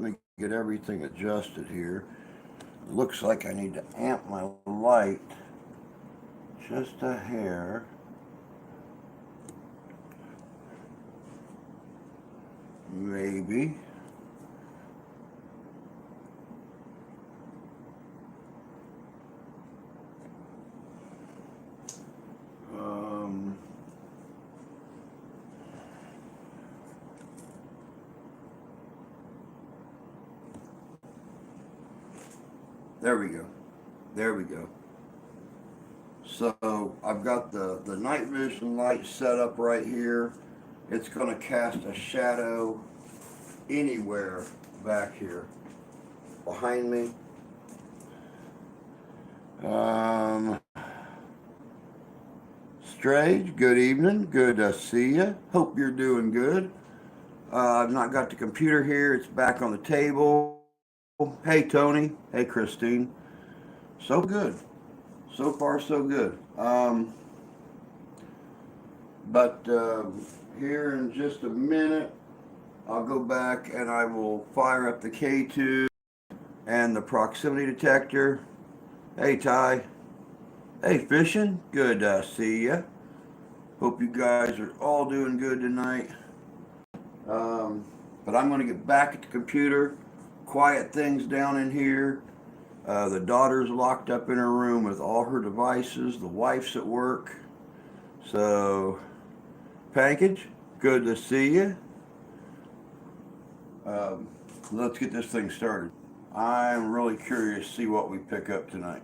Let me get everything adjusted here. Looks like I need to amp my light just a hair. Maybe. There we go. There we go. So I've got the night vision light set up right here. It's going to cast a shadow anywhere back here behind me. Strange, good evening. Good to see you. Hope you're doing good. I've not got the computer here. It's back on the table. Hey, Tony. Hey, Christine. So good. So far, so good. But here in just a minute, I'll go back and I will fire up the K2 and the proximity detector. Hey, Ty. Hey, fishing. Good to see ya. Hope you guys are all doing good tonight. But I'm going to get back at the computer, quiet things down in here. The daughter's locked up in her room with all her devices. The wife's at work. So, Pankage, good to see you. Let's get this thing started. I'm really curious to see what we pick up tonight.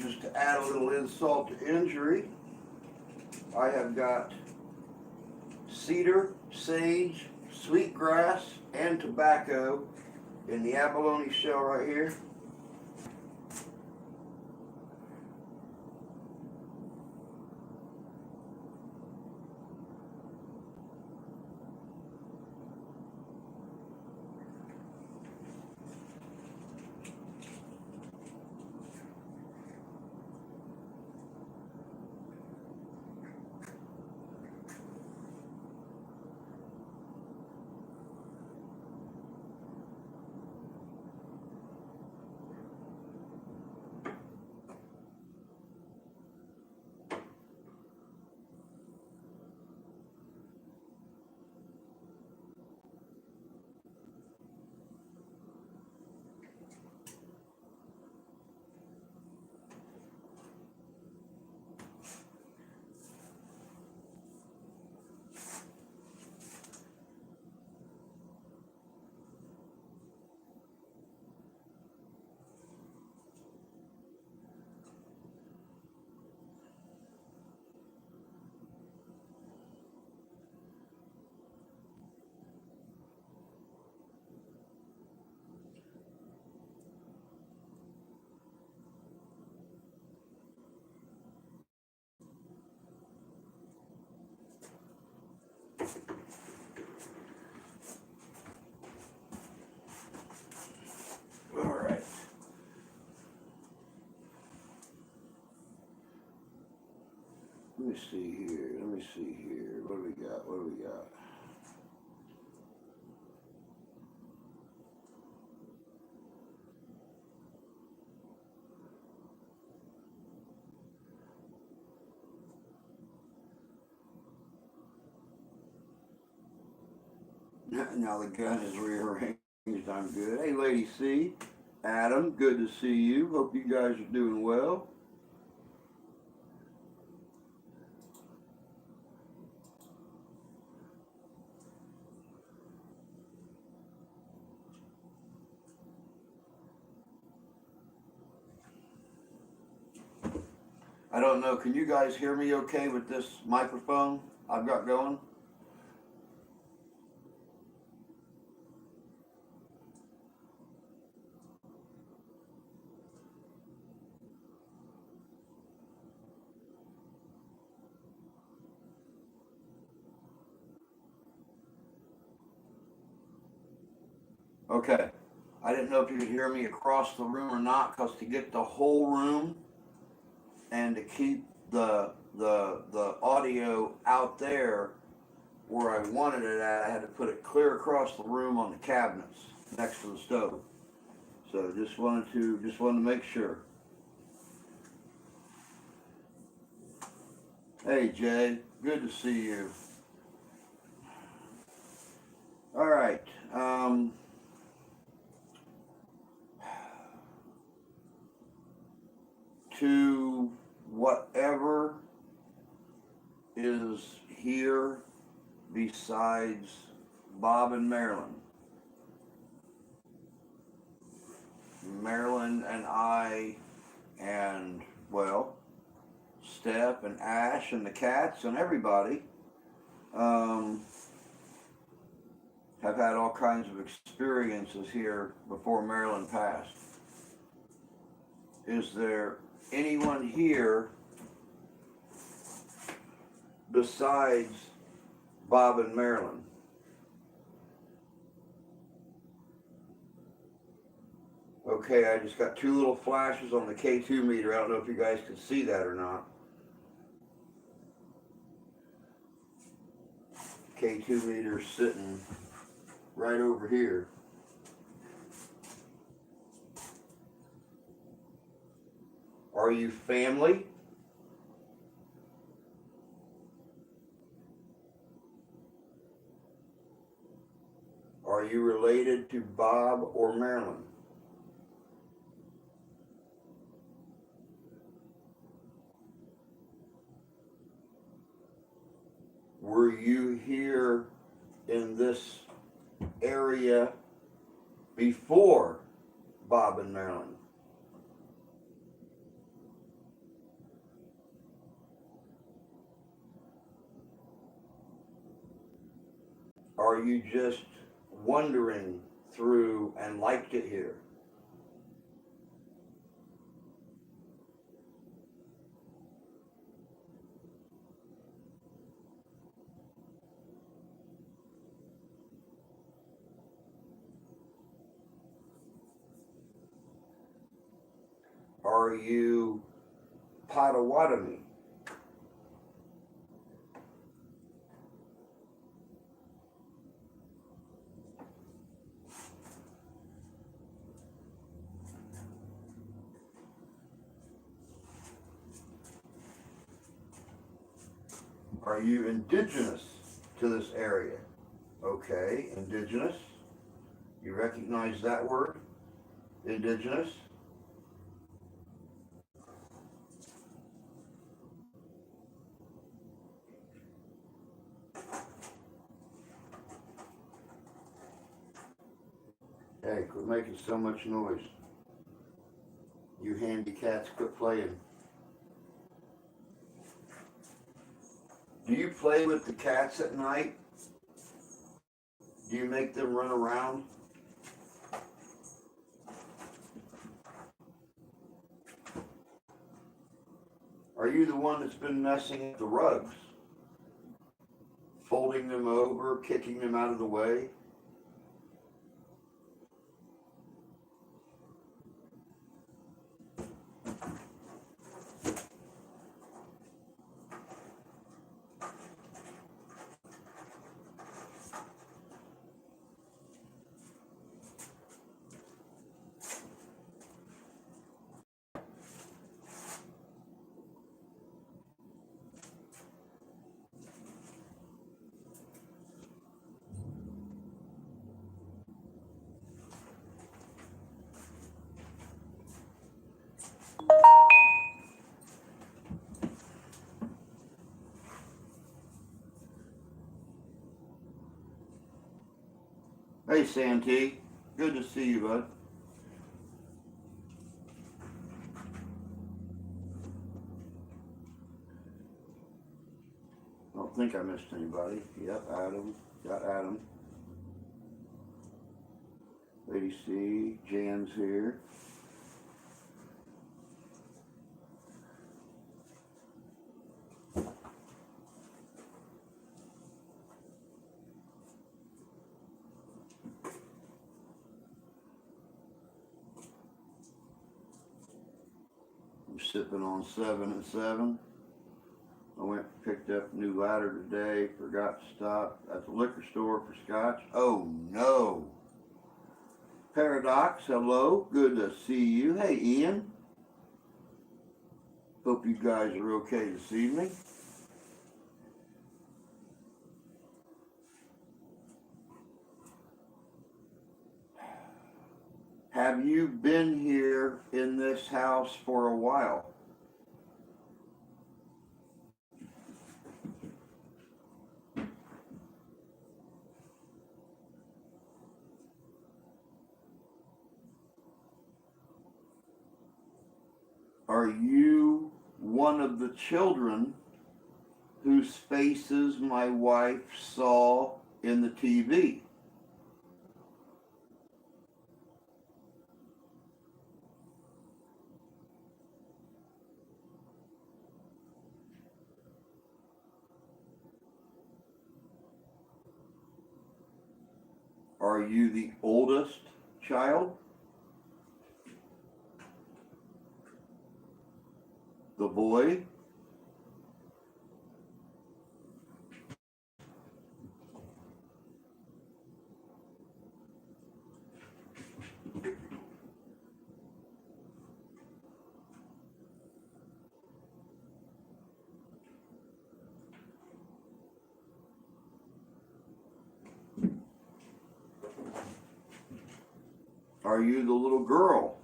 Just to add a little insult to injury, I have got cedar, sage, sweetgrass, and tobacco in the abalone shell right here. All right. Let me see here. Let me see here. What do we got? What do we got? Now the gun is rearranged. I'm good. Hey, Lady C. Adam, good to see you. Hope you guys are doing well. I don't know, can you guys hear me okay with this microphone I've got going? Okay. I didn't know if you could hear me across the room or not, because to get the whole room and to keep the audio out there where I wanted it at, I had to put it clear across the room on the cabinets next to the stove. So just wanted to make sure. Hey Jay, good to see you. All right. To whatever is here besides Bob and Marilyn. Marilyn and I and, well, Steph and Ash and the cats and everybody have had all kinds of experiences here before Marilyn passed. Is there anyone here besides Bob and Marilyn? Okay, I just got two little flashes on the K2 meter. I don't know if you guys can see that or not. K2 meter sitting right over here. Are you family? Are you related to Bob or Marilyn? Were you here in this area before Bob and Marilyn? Are you just wandering through and liked it here? Are you Potawatomi? Are you indigenous to this area? Okay, indigenous. You recognize that word? Indigenous? Hey, quit making so much noise. You handy cats, quit playing. Do you play with the cats at night? Do you make them run around? Are you the one that's been messing with the rugs? Folding them over, kicking them out of the way? Hey Santee, good to see you, bud. don't think I missed anybody. Yep, Adam. Got Adam. Lady C. Jan's here. I'm sipping on 7 and 7. I went and picked up a new ladder today. Forgot to stop at the liquor store for scotch. Oh no. Paradox, hello. Good to see you. Hey Ian. Hope you guys are okay this evening. Have you been here in this house for a while? Are you one of the children whose faces my wife saw in the TV? Are you the oldest child? The boy? Are you the little girl?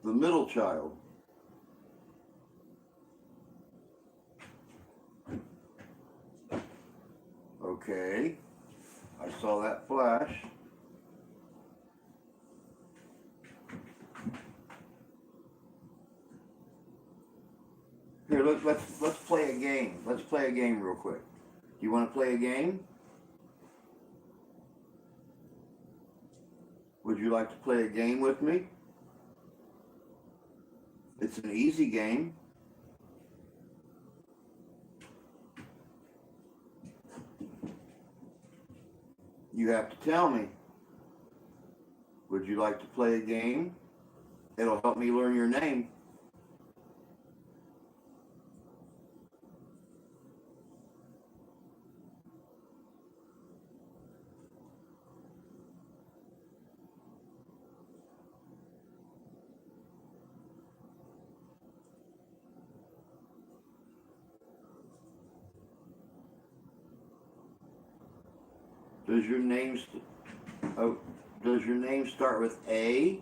The middle child? Okay, I saw that flash. Here, let's play a game. Let's play a game real quick. Do you want to play a game? Would you like to play a game with me? It's an easy game. You have to tell me. Would you like to play a game? It'll help me learn your name. Does your name start with A?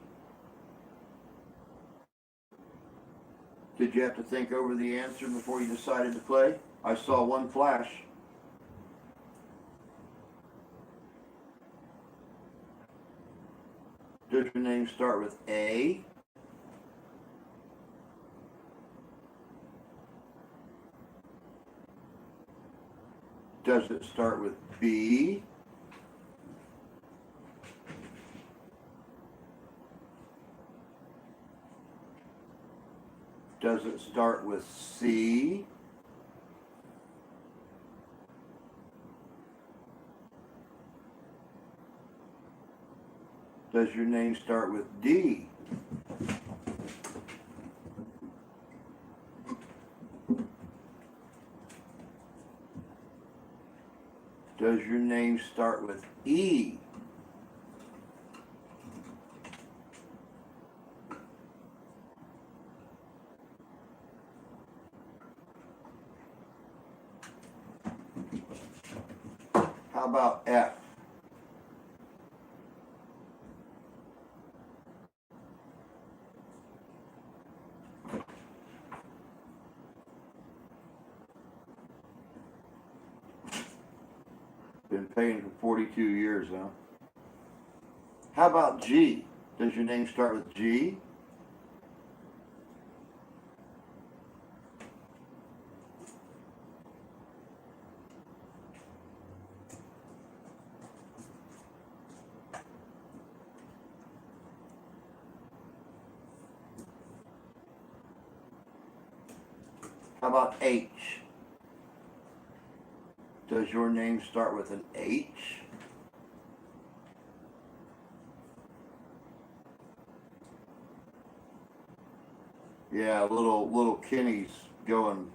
Did you have to think over the answer before you decided to play? I saw one flash. Does your name start with A? Does it start with B? Does it start with C? Does your name start with D? Does your name start with E? How about F? Been paying for 42 years, huh? How about G? Does your name start with G? How about H? Does your name start with an H? Yeah, little Kenny's going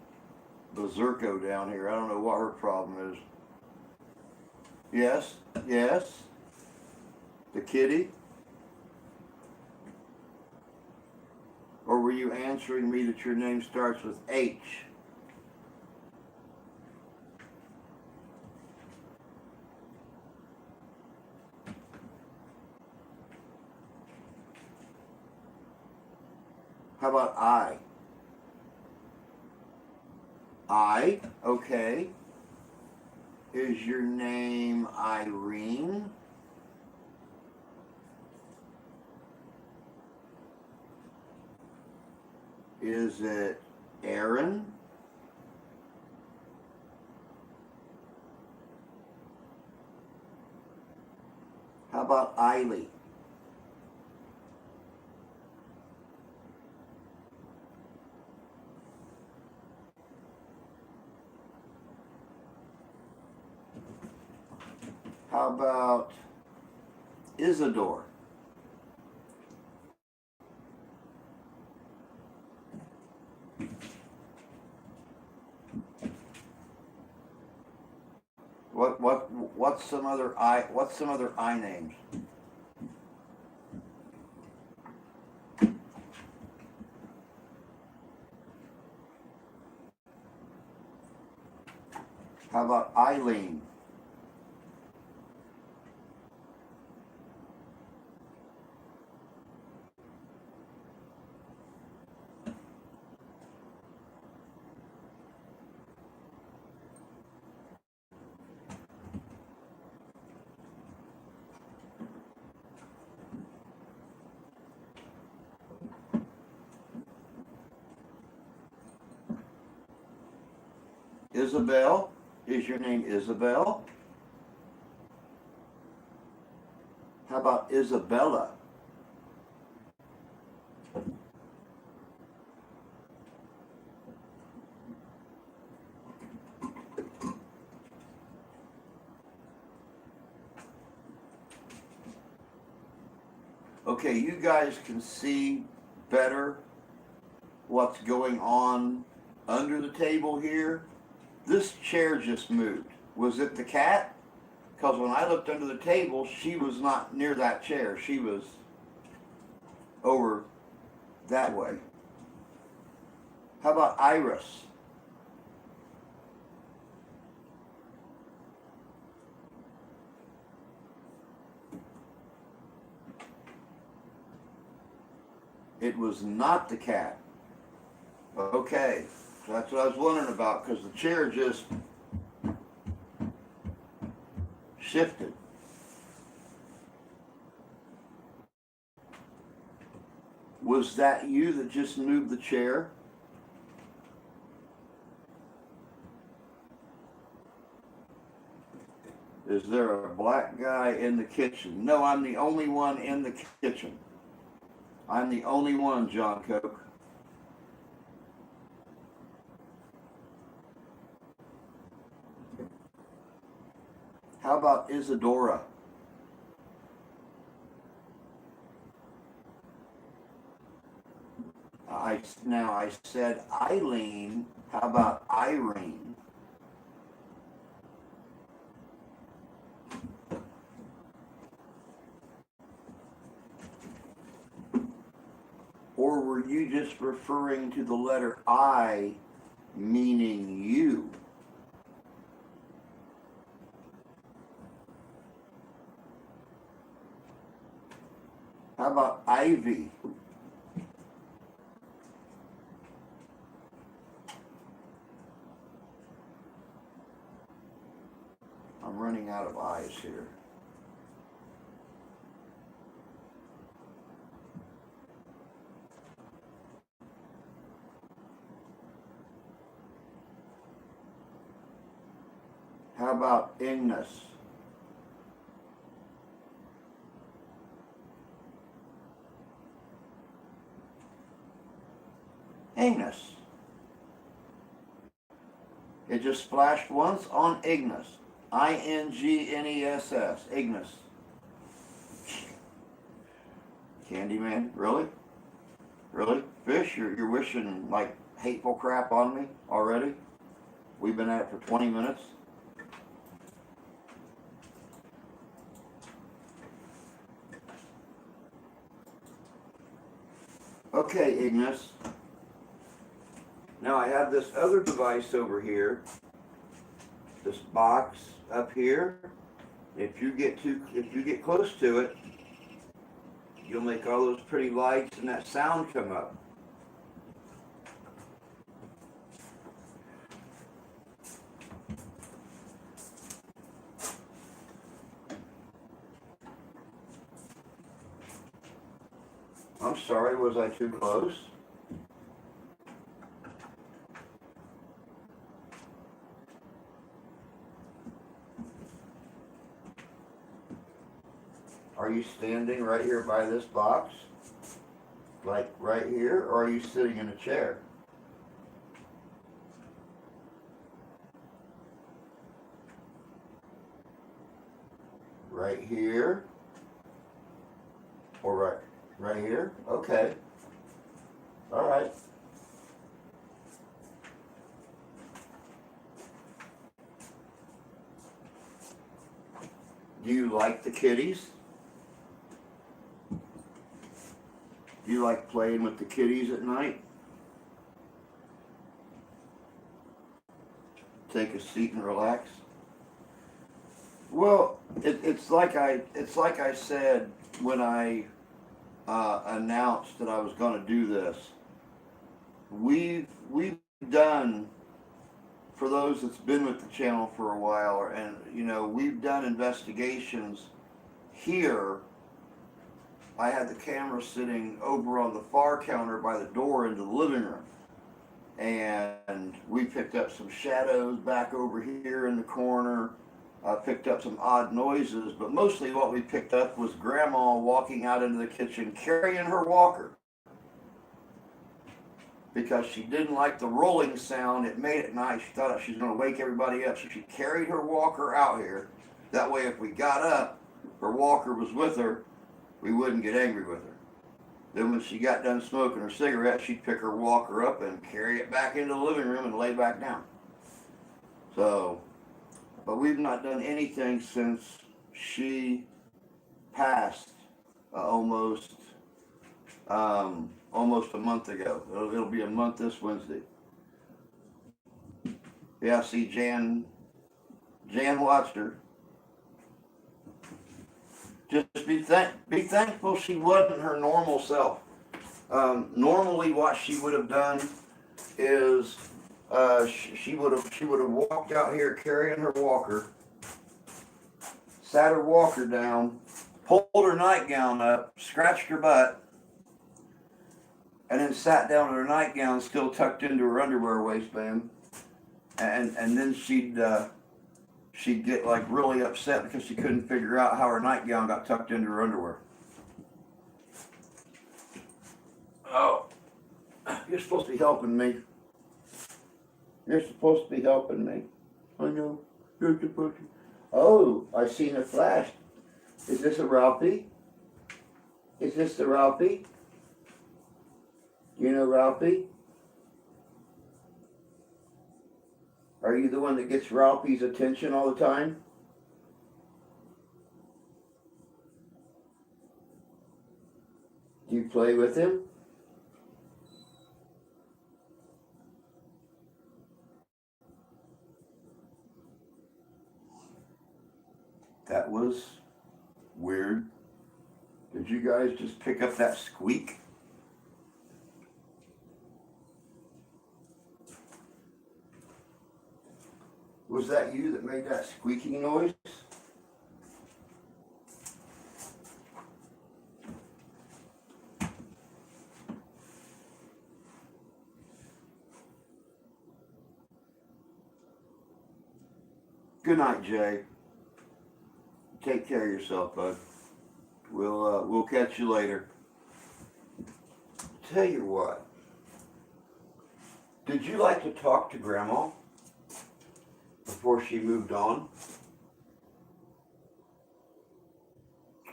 berserko down here. I don't know what her problem is. Yes, yes. The kitty? Or were you answering me that your name starts with H? How about I? I? Okay. Is your name Irene? Is it Aaron? How about Eiley? How about Isidore? What's some other I names? How about Eileen? Isabel? Is your name Isabel? How about Isabella? Okay, you guys can see better what's going on under the table here. This chair just moved. Was it the cat? Because when I looked under the table, she was not near that chair. She was over that way. How about Iris? It was not the cat. Okay, so that's what I was wondering about, because the chair just shifted. Was that you that just moved the chair? Is there a black guy in the kitchen? No, I'm the only one in the kitchen. I'm the only one, John Coke. How about Isadora? I said Eileen. How about Irene? Or were you just referring to the letter I, meaning you? How about Ivy? I'm running out of eyes here. How about Ignis? Ignis. It just flashed once on Ignis. I-N-G-N-E-S-S. Ignis. Candyman? Really? Really? Fish, you're wishing like hateful crap on me already? We've been at it for 20 minutes. Okay, Ignis. Now I have this other device over here. This box up here. If you get close to it, you'll make all those pretty lights and that sound come up. I'm sorry, was I too close? Are you standing right here by this box? Like right here? Or are you sitting in a chair? Right here? Or right here? Okay. All right. Do you like the kitties? Do you like playing with the kitties at night? Take a seat and relax. Well, it's like I said when I announced that I was going to do this. We've done, for those that's been with the channel for a while, and you know, we've done investigations here. I had the camera sitting over on the far counter by the door into the living room, and we picked up some shadows back over here in the corner. Picked up some odd noises, but mostly what we picked up was Grandma walking out into the kitchen carrying her walker because she didn't like the rolling sound it made at night. She thought she was going to wake everybody up, so she carried her walker out here. That way if we got up, her walker was with her, we wouldn't get angry with her. Then when she got done smoking her cigarette, she'd pick her walker up and carry it back into the living room and lay back down. So, but we've not done anything since she passed almost a month ago. It'll be a month this Wednesday. Yeah, see, Jan watched her. Just be thankful she wasn't her normal self. Normally, what she would have done is she would have walked out here carrying her walker, sat her walker down, pulled her nightgown up, scratched her butt, and then sat down with her nightgown still tucked into her underwear waistband, and then she'd get like really upset because she couldn't figure out how her nightgown got tucked into her underwear. Oh, you're supposed to be helping me. You're supposed to be helping me. I know. You're supposed to. Oh, I seen a flash. Is this a Ralphie? Is this the Ralphie? You know Ralphie? Are you the one that gets Ralphie's attention all the time? Do you play with him? That was weird. Did you guys just pick up that squeak? Was that you that made that squeaking noise? Good night, Jay. Take care of yourself, bud. We'll catch you later. Tell you what. Did you like to talk to Grandma? before she moved on?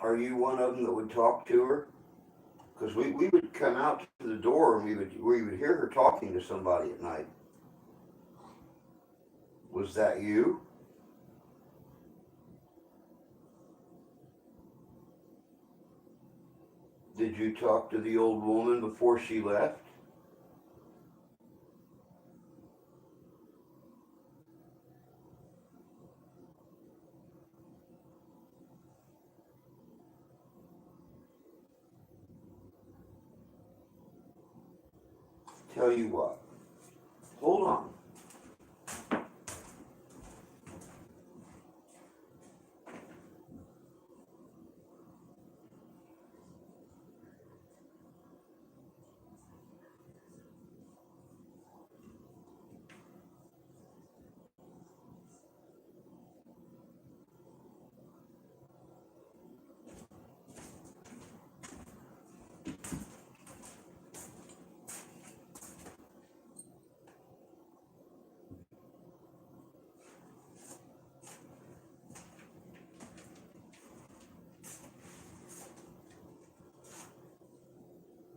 Are you one of them that would talk to her? Because we would come out to the door and we would hear her talking to somebody at night. Was that you? Did you talk to the old woman before she left? Tell you what, hold on.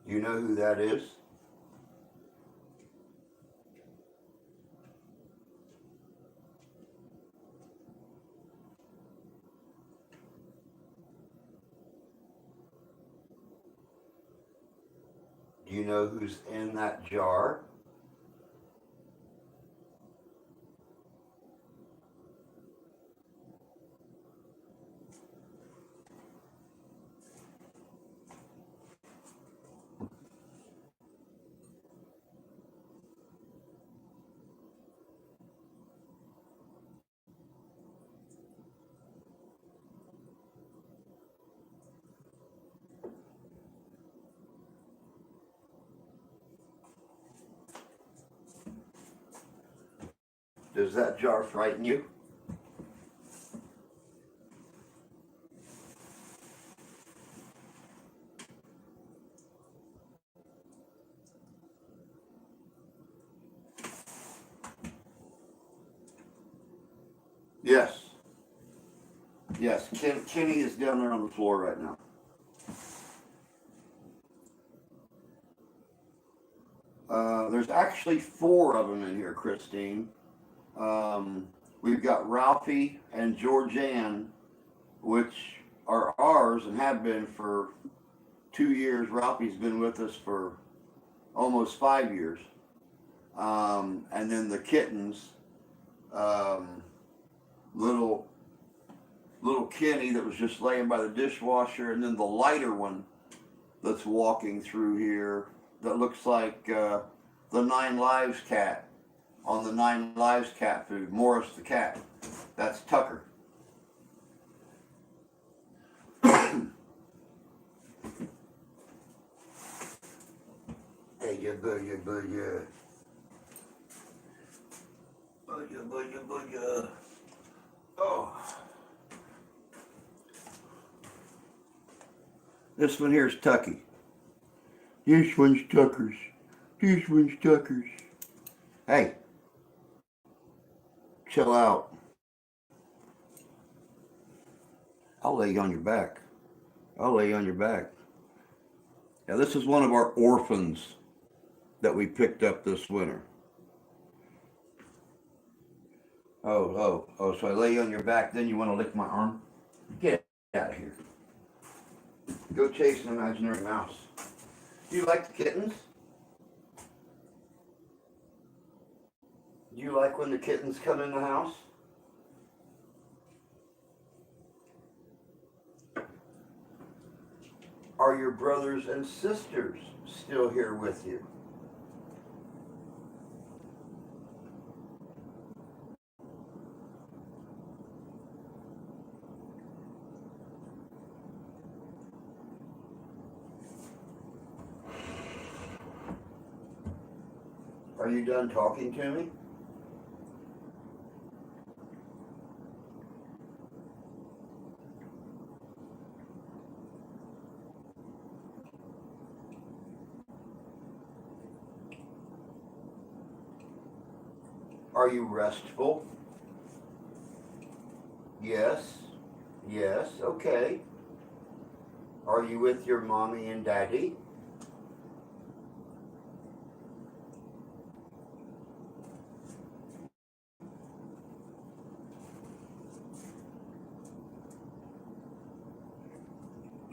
You know who that is? Do you know who's in that jar? Does that jar frighten you? Yes. Yes, Kenny is down there on the floor right now. There's actually 4 of them in here, Christine. We've got Ralphie and Georgianne, which are ours and have been for 2 years. Ralphie's been with us for almost 5 years. And then the kittens, little Kenny that was just laying by the dishwasher, and then the lighter one that's walking through here that looks like the 9 Lives cat on the 9 Lives cat food, Morris the cat. That's Tucker. Hey, you good, you good, yeah. Booyah. Oh. This one here's Tucky. This one's Tucker's. This one's Tucker's. Hey. Chill out. I'll lay you on your back. I'll lay you on your back. Now this is one of our orphans that we picked up this winter. Oh, so I lay you on your back, then you want to lick my arm? Get out of here. Go chase an imaginary mouse. Do you like the kittens? Do you like when the kittens come in the house? Are your brothers and sisters still here with you? Are you done talking to me? Are you restful? Yes. Yes. Okay. Are you with your mommy and daddy?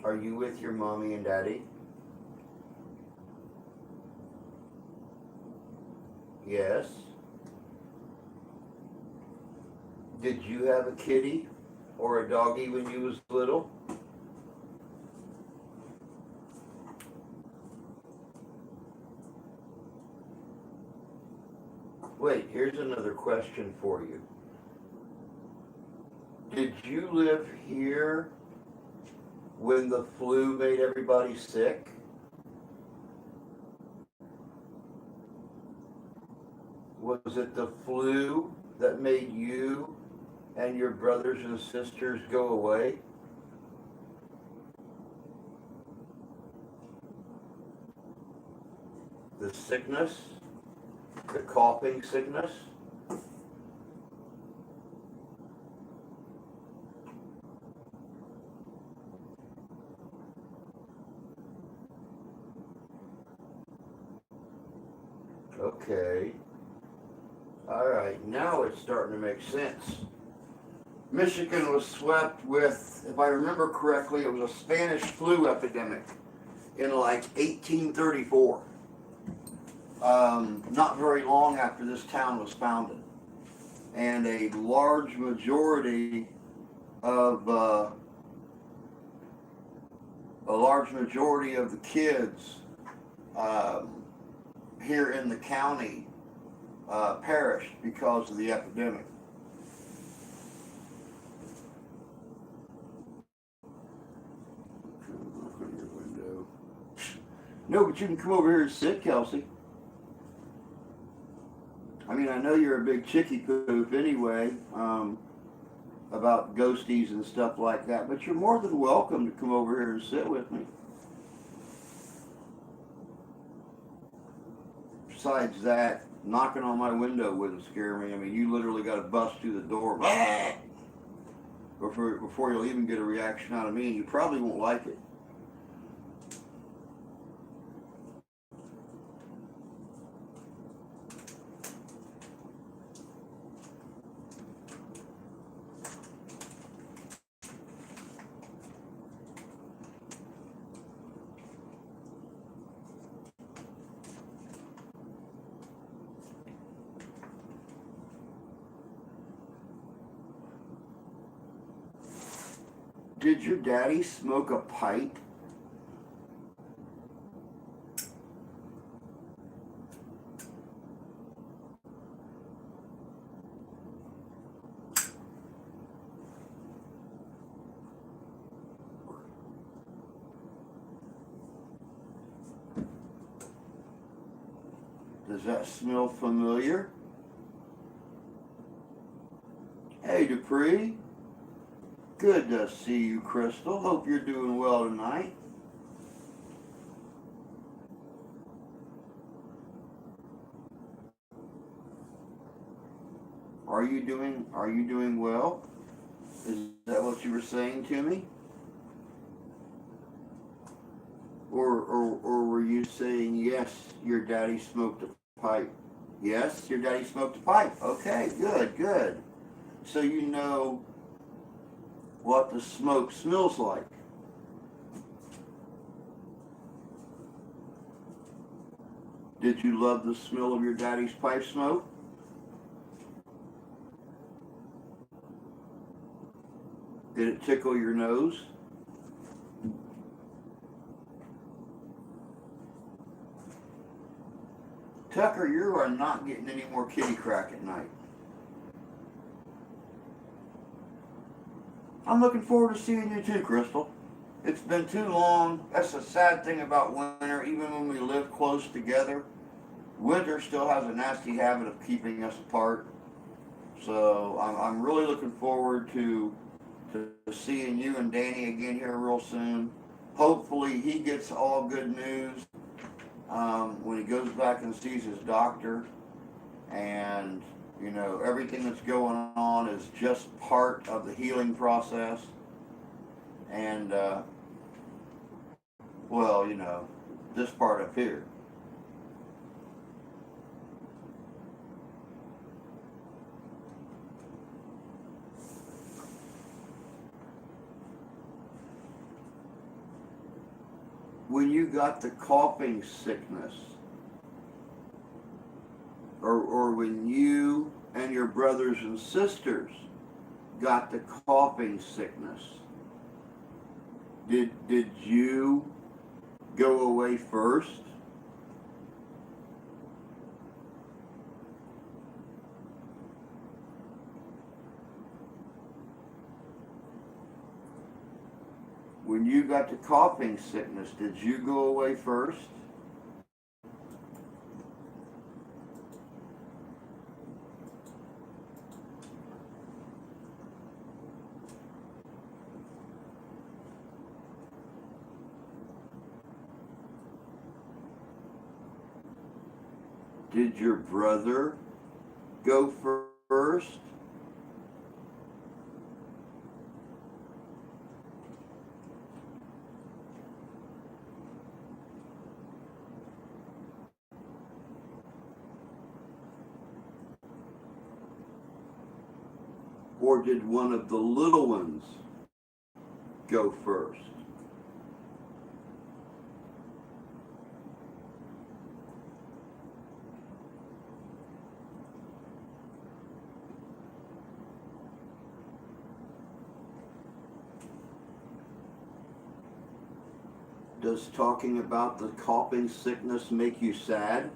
Are you with your mommy and daddy? Yes. Did you have a kitty or a doggy when you was little? Wait, here's another question for you. Did you live here when the flu made everybody sick? Was it the flu that made you and your brothers and sisters go away? The sickness? The coughing sickness? Okay. All right, now it's starting to make sense. Michigan was swept with, if I remember correctly, it was a Spanish flu epidemic in like 1834. Not very long after this town was founded. And a large majority of the kids here in the county perished because of the epidemic. Look in your window. No, but you can come over here and sit, Kelsey. I mean, I know you're a big chickie poof anyway, about ghosties and stuff like that, but you're more than welcome to come over here and sit with me. Besides that, knocking on my window wouldn't scare me. I mean, you literally got to bust through the door before you'll even get a reaction out of me, and you probably won't like it. Did your daddy smoke a pipe? Does that smell familiar? Hey, Dupree. Good to see you, Crystal. Hope you're doing well tonight. Are you doing well? Is that what you were saying to me? Or were you saying, yes, your daddy smoked a pipe? Yes, your daddy smoked a pipe. Okay, good, good. So you know what the smoke smells like. Did you love the smell of your daddy's pipe smoke? Did it tickle your nose? Tucker, you are not getting any more kitty crack at night. I'm looking forward to seeing you too, Crystal. It's been too long. That's the sad thing about winter. Even when we live close together, winter still has a nasty habit of keeping us apart. So I'm really looking forward to seeing you and Danny again here real soon. Hopefully he gets all good news when he goes back and sees his doctor. And You know, everything that's going on is just part of the healing process. And, well, you know, this part up here. When you got the coughing sickness, or when you and your brothers and sisters got the coughing sickness, did you go away first? When you got the coughing sickness, did you go away first? Did your brother go first? Or did one of the little ones go first? Does talking about the coughing sickness make you sad?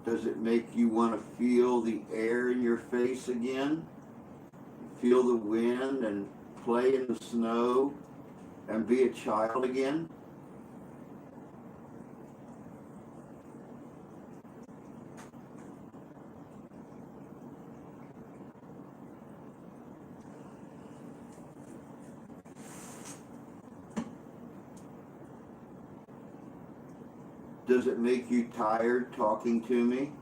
Does it make you want to feel the air in your face again? Feel the wind and play in the snow and be a child again? Does it make you tired talking to me?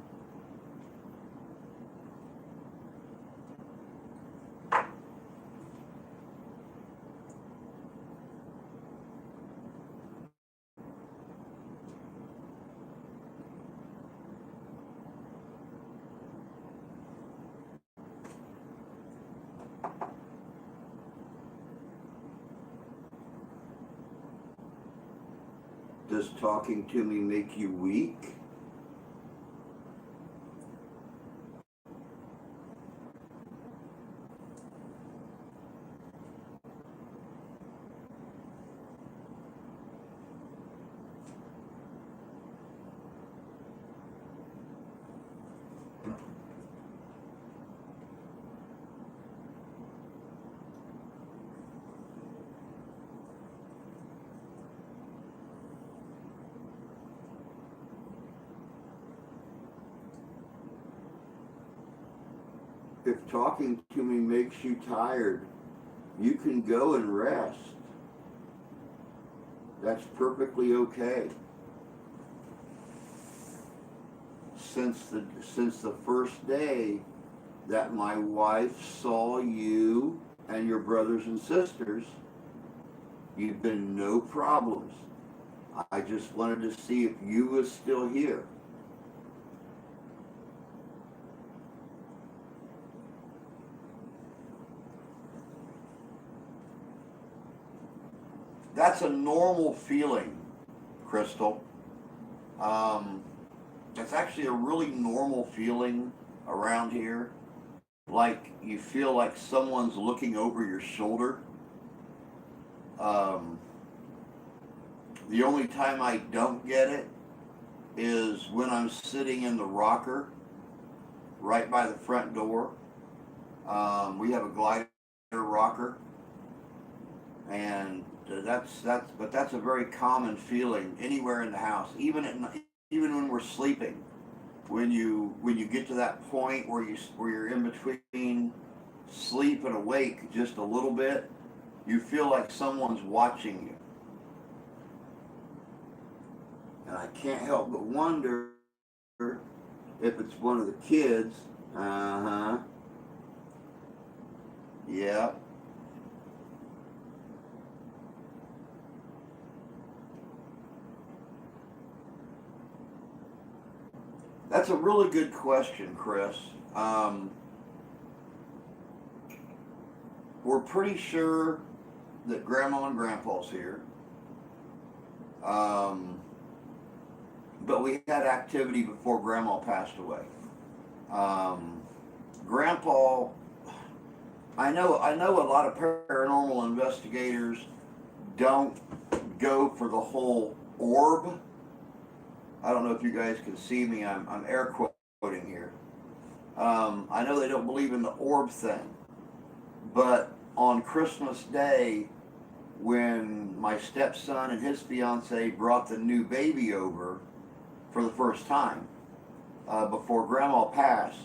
Does talking to me make you weak? If talking to me makes you tired, you can go and rest. That's perfectly okay. Since the first day that my wife saw you and your brothers and sisters, you've been no problems. I just wanted to see if you was still here. That's a normal feeling, Crystal. It's actually a really normal feeling around here. Like you feel like someone's looking over your shoulder. Um, the only time I don't get it is when I'm sitting in the rocker right by the front door. We have a glider rocker, and that's a very common feeling anywhere in the house, even when we're sleeping. When you get to that point where you're in between sleep and awake just a little bit, you feel like someone's watching you. And I can't help but wonder if it's one of the kids. Uh-huh. Yeah. That's a really good question, Chris. Um, we're pretty sure that Grandma and Grandpa's here. Um, but we had activity before Grandma passed away. Um, Grandpa, I know a lot of paranormal investigators don't go for the whole orb. I don't know if you guys can see me. I'm air quoting here. I know they don't believe in the orb thing, but on Christmas Day, when my stepson and his fiance brought the new baby over for the first time before Grandma passed,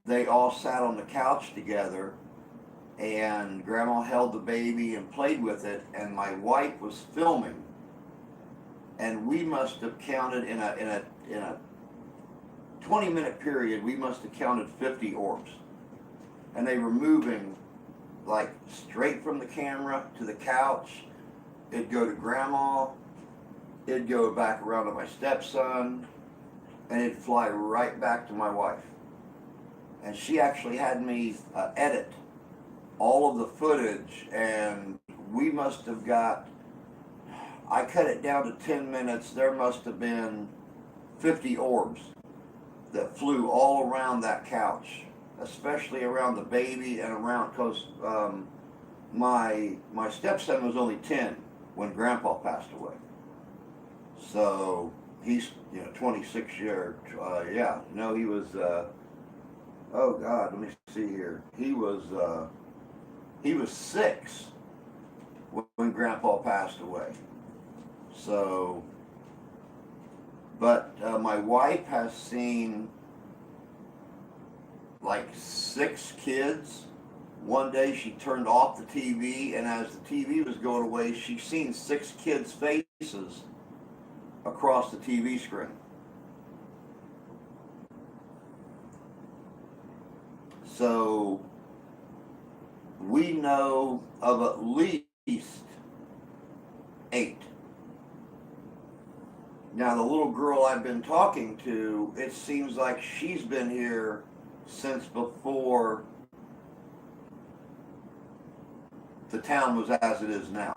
they all sat on the couch together, and Grandma held the baby and played with it, and my wife was filming, and we must have counted in a 20-minute period. We must have counted 50 orbs, and they were moving like straight from the camera to the couch. It'd go to Grandma, it'd go back around to my stepson, and it'd fly right back to my wife. And she actually had me edit all of the footage, and we must have got, I cut it down to 10 minutes. There must have been 50 orbs that flew all around that couch, especially around the baby and around, because my stepson was only 10 when Grandpa passed away. So he's 26 years. Yeah, no, he was. Oh God, let me see here. He was 6 when Grandpa passed away. So, but my wife has seen like 6 kids. One day she turned off the TV, and as the TV was going away, she seen 6 kids' faces across the TV screen. So we know of at least 8. Now the little girl I've been talking to, it seems like she's been here since before the town was as it is now.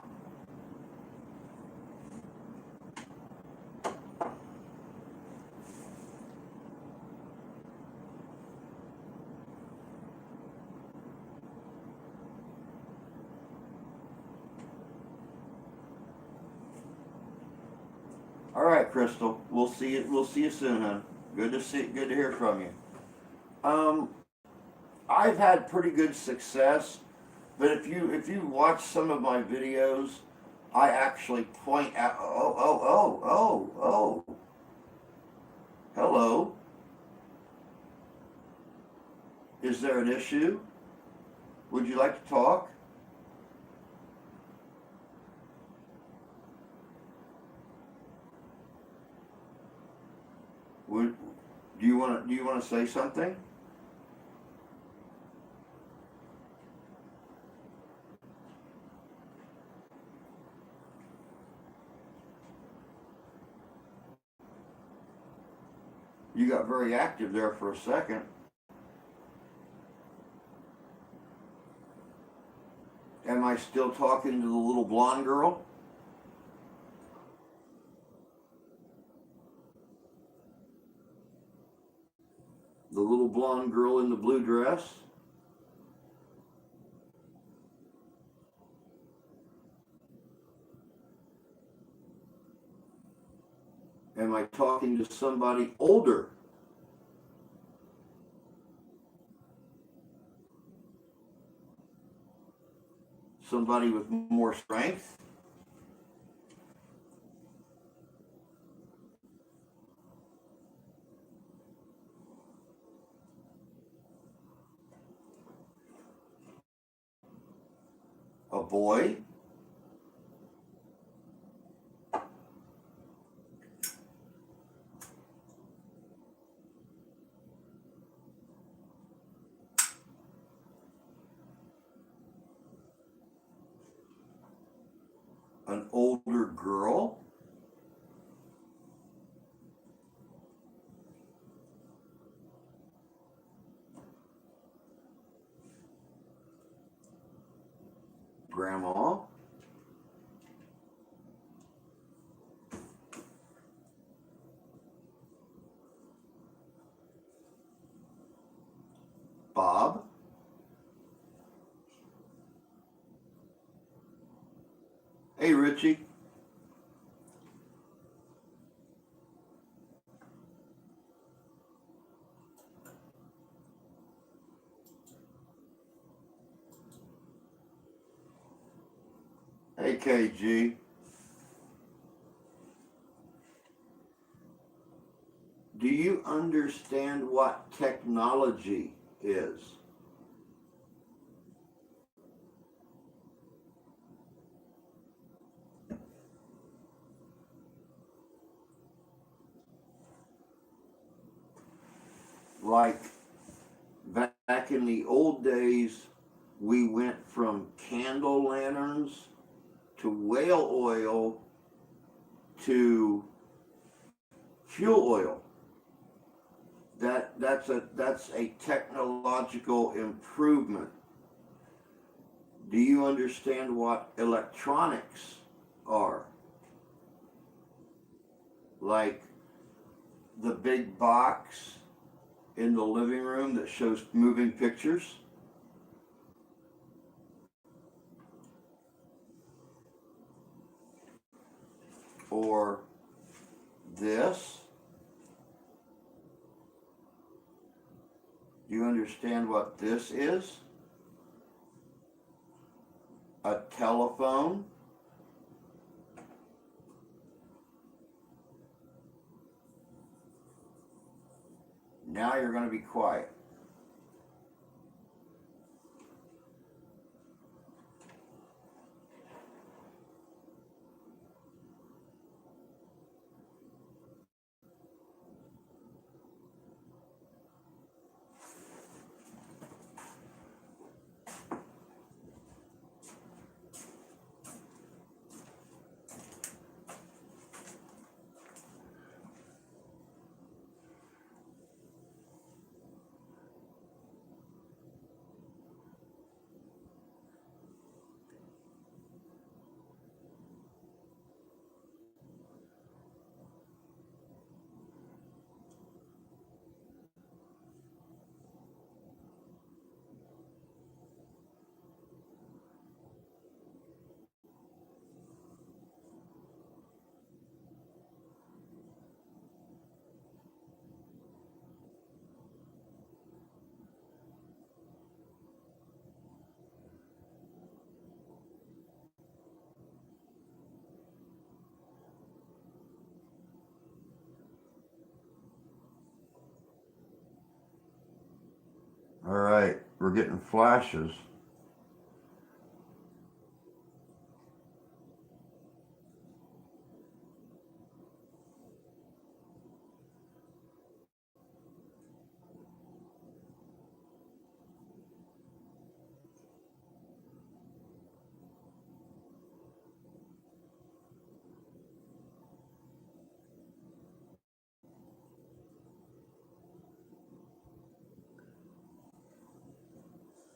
All right, Crystal. We'll see you. We'll see you soon, hon. Good to hear from you. I've had pretty good success, but if you watch some of my videos, I actually point out. Oh. Hello. Is there an issue? Would you like to talk? Do you want to say something? You got very active there for a second. Am I still talking to the little blonde girl? The little blonde girl in the blue dress? Am I talking to somebody older? somebody with more strength. A boy. An older girl. Grandma. Bob. Hey, Richie. Hey, KG. Do you understand what technology is? Like back in the old days, we went from candle lanterns to whale oil to fuel oil. That's a technological improvement. Do you understand what electronics are? Like the big box in the living room that shows moving pictures? Or this? Do you understand what this is? A telephone? Now you're going to be quiet. All right, we're getting flashes.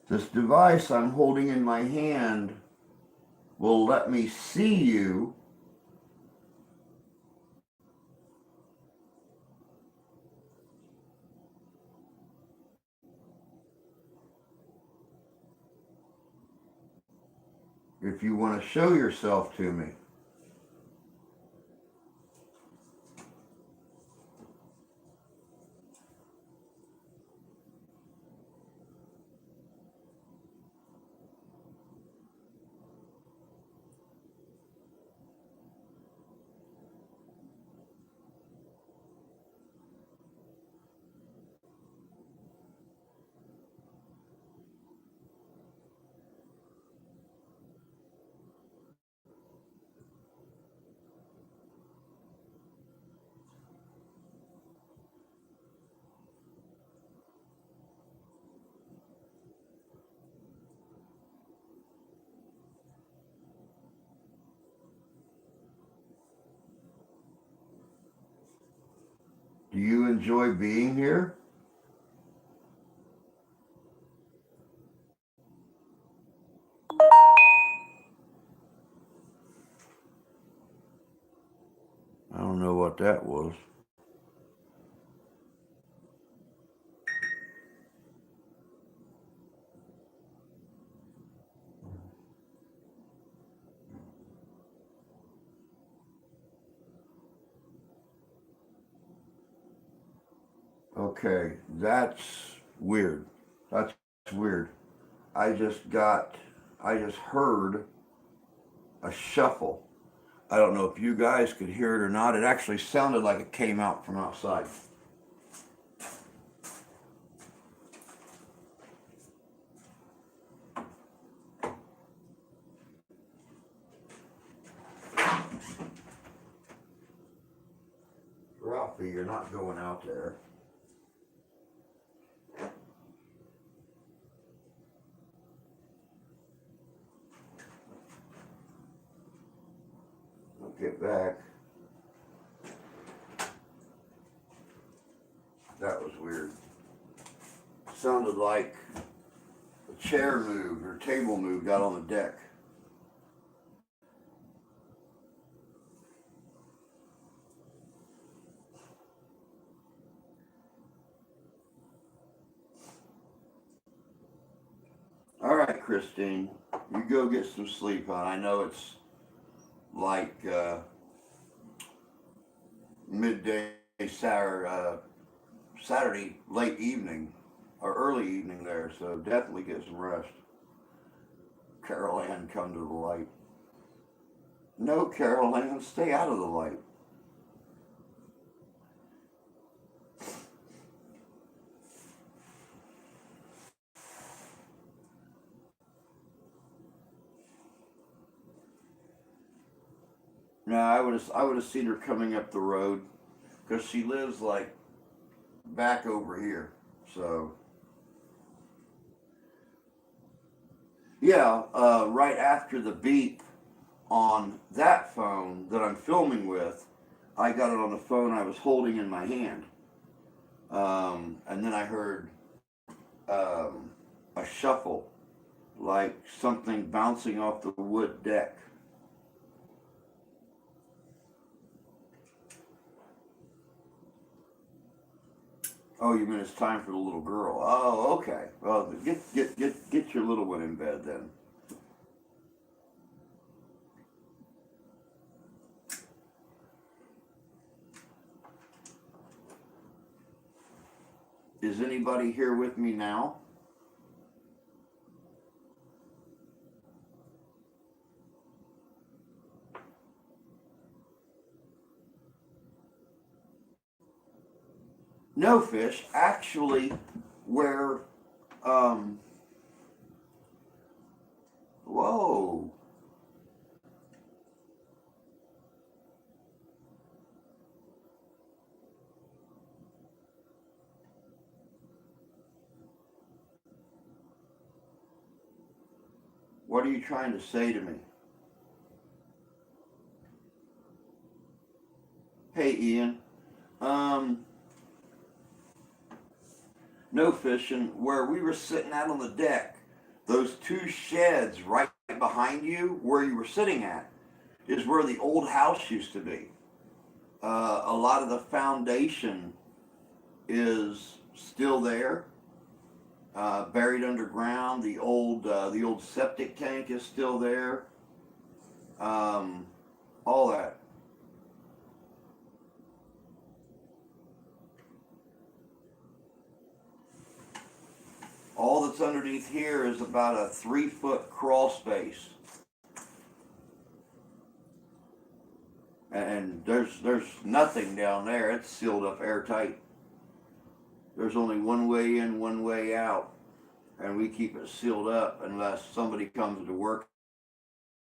This device I'm holding in my hand will let me see you if you want to show yourself to me. Do you enjoy being here? I don't know what that was. Okay, that's weird. That's weird. I just got, I just heard a shuffle. I don't know if you guys could hear it or not. It actually sounded like it came out from outside. Ralphie, you're not going out there. I'll get back. That was weird. Sounded like a chair moved or table moved out on the deck. All right, Christine, you go get some sleep, hon. I know it's like midday Saturday late evening or early evening there, so definitely get some rest. Carol Ann, come to the light. No, Carol Ann, stay out of the light. No, I would have seen her coming up the road because she lives like back over here. So yeah, right after the beep on that phone that I'm filming with, I got it on the phone I was holding in my hand, and then I heard a shuffle, like something bouncing off the wood deck. Oh, you mean it's time for the little girl? Oh, okay. Well, get your little one in bed then. Is anybody here with me now? No, Fish. Actually, where um whoa. What are you trying to say to me? Hey, Ian. Um no, fishing. Where we were sitting out on the deck, those two sheds right behind you, where you were sitting at, is where the old house used to be. A lot of the foundation is still there, buried underground. The old septic tank is still there. Um, all that. All that's underneath here is about a 3 foot crawl space, and there's nothing down there. It's sealed up airtight. There's only one way in, one way out, and we keep it sealed up unless somebody comes to work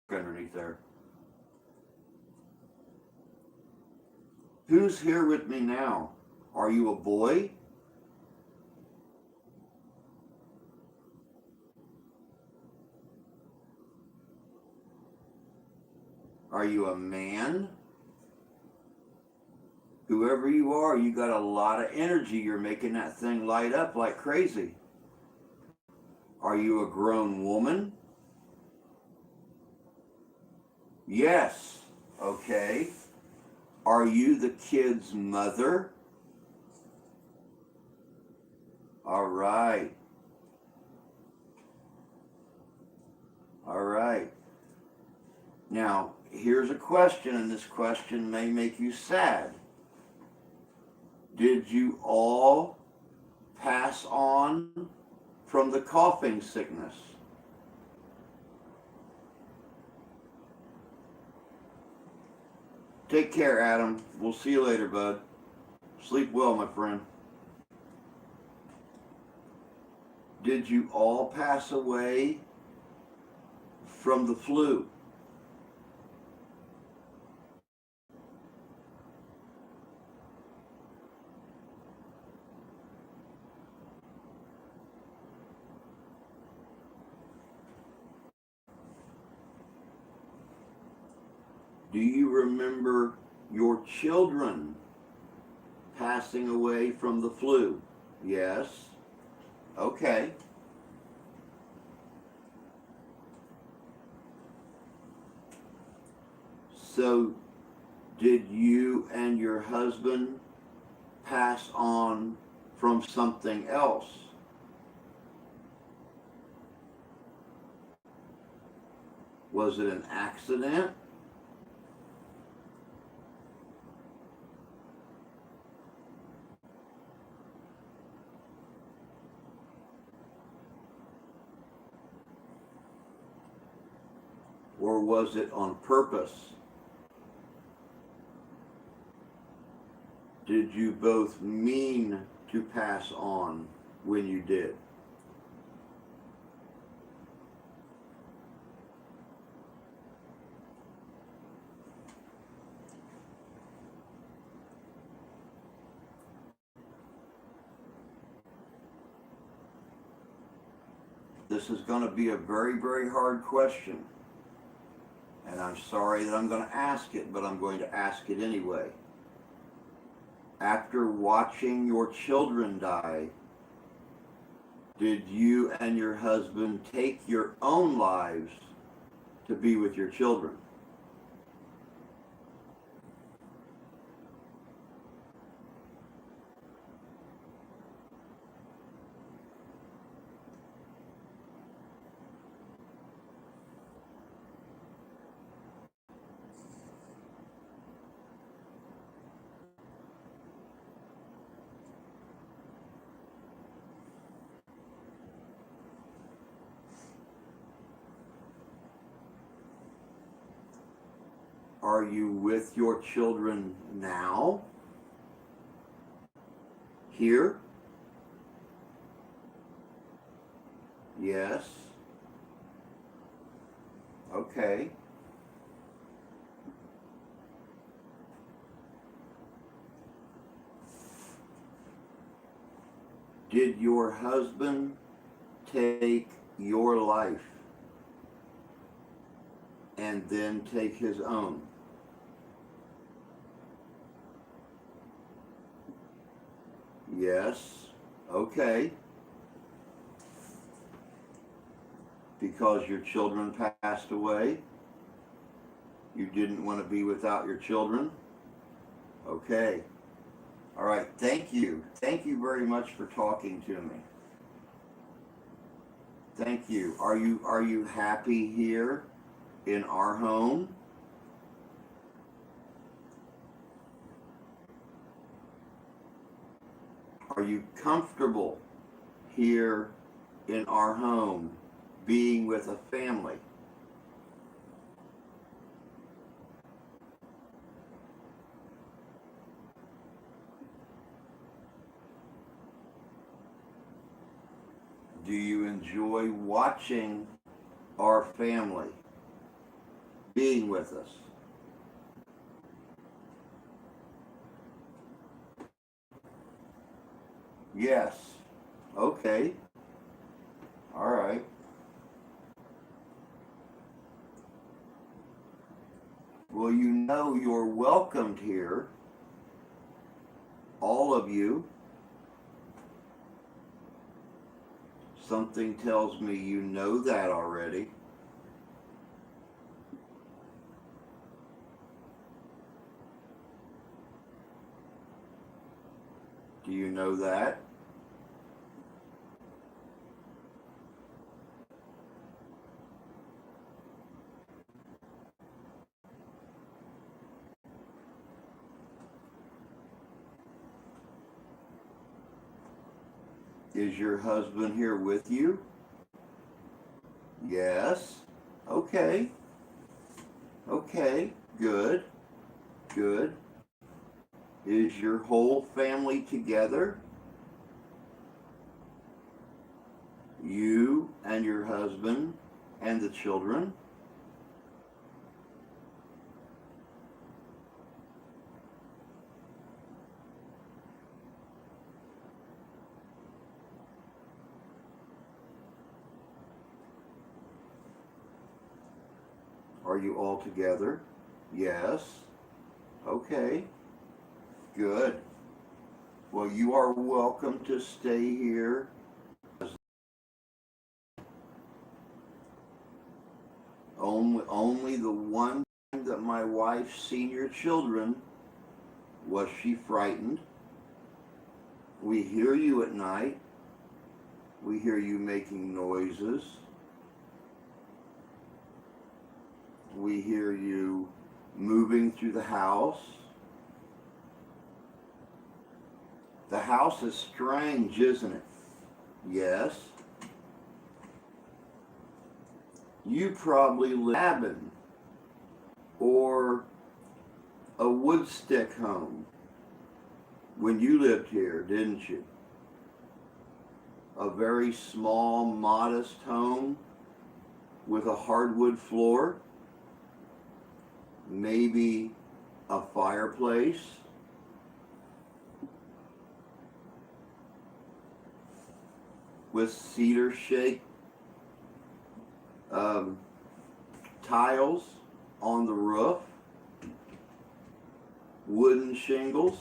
underneath there. Who's here with me now? Are you a boy? Are you a man? Whoever you are, you got a lot of energy. You're making that thing light up like crazy. Are you a grown woman? Yes. Okay. Are you the kid's mother? All right. All right. Now, here's a question, and this question may make you sad. Did you all pass on from the coughing sickness? Take care, Adam. We'll see you later, bud. Sleep well, my friend. Did you all pass away from the flu? Do you remember your children passing away from the flu? Yes. Okay. So, did you and your husband pass on from something else? Was it an accident? Or was it on purpose? Did you both mean to pass on when you did? This is going to be a very, very hard question. And I'm sorry that I'm going to ask it, but I'm going to ask it anyway. After watching your children die, did you and your husband take your own lives to be with your children? Are you with your children now? Here? Yes. Okay. Did your husband take your life and then take his own? Yes. Okay. Because your children passed away? You didn't want to be without your children? Okay. All right. Thank you. Thank you very much for talking to me. Thank you. Are you happy here in our home? Are you comfortable here in our home being with a family? Do you enjoy watching our family being with us? Yes. Okay. All right. Well, you know you're welcomed here of you. Something tells me you know that already. Do you know that? Is your husband here with you? Yes. Okay. Okay. Good. Good. Is your whole family together? You and your husband and the children? Are you all together? Yes. Okay. Good. Well, you are welcome to stay here. Only the one time that my wife seen your children was she frightened. We hear you at night. We hear you making noises. We hear you moving through the house. The house is strange, isn't it? Yes. You probably live in a cabin or a wood stick home when you lived here, didn't you? A very small, modest home with a hardwood floor, maybe a fireplace. With cedar shake tiles on the roof, wooden shingles.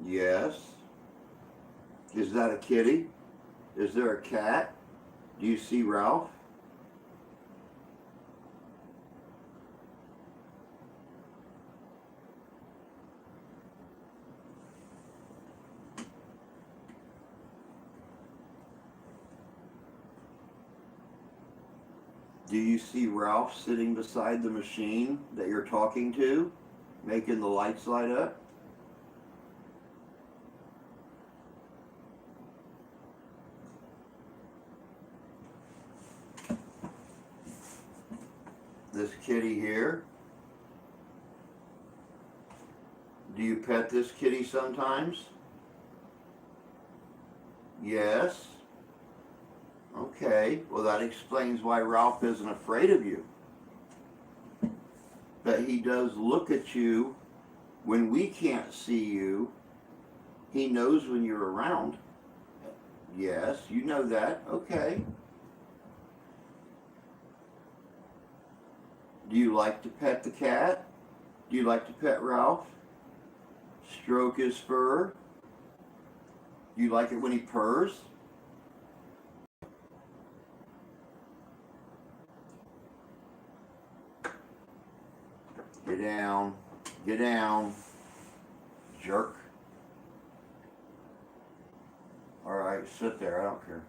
Yes. Is that a kitty? Is there a cat? Do you see Ralph? Do you see Ralph sitting beside the machine that you're talking to, making the lights light up? This kitty here. Do you pet this kitty sometimes? Yes. Okay, well that explains why Ralph isn't afraid of you. But he does look at you when we can't see you. He knows when you're around. Yes, you know that. Okay. Do you like to pet the cat? Do you like to pet Ralph? Stroke his fur? Do you like it when he purrs? Get down. Get down. Jerk. Alright, sit there. I don't care.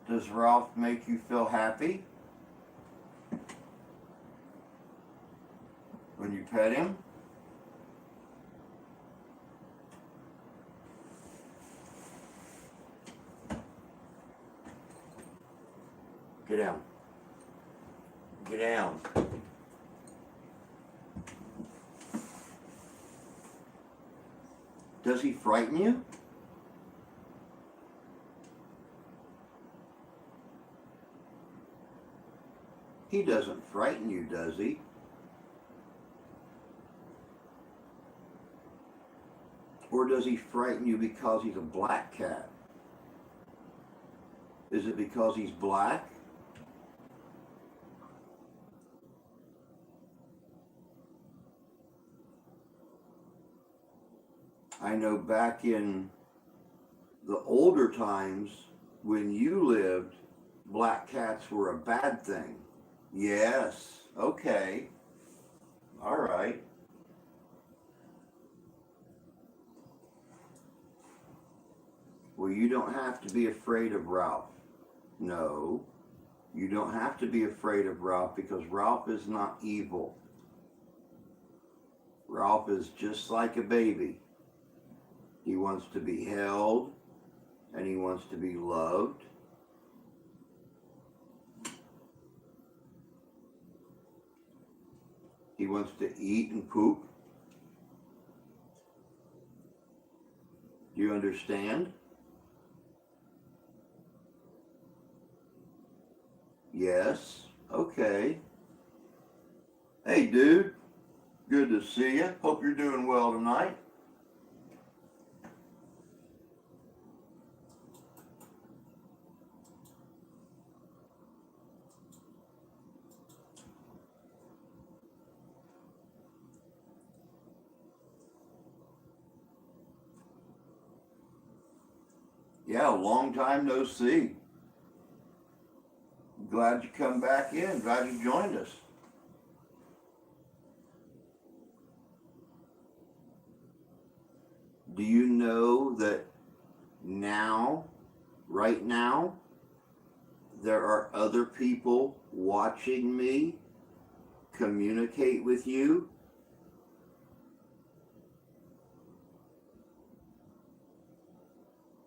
Does Ralph make you feel happy when you pet him? Get down. Get down. Does he frighten you? He doesn't frighten you, does he? Or does he frighten you because he's a black cat? Is it because he's black? I know back in the older times when you lived, black cats were a bad thing. Yes, okay, all right. Well, you don't have to be afraid of Ralph. No, you don't have to be afraid of Ralph because Ralph is not evil. Ralph is just like a baby. He wants to be held and he wants to be loved. He wants to eat and poop. Do you understand? Yes. Okay. Hey, dude. Good to see you. Hope you're doing well tonight. Yeah, long time no see. Glad you come back in. Glad you joined us. Do you know that now, right now, there are other people watching me communicate with you?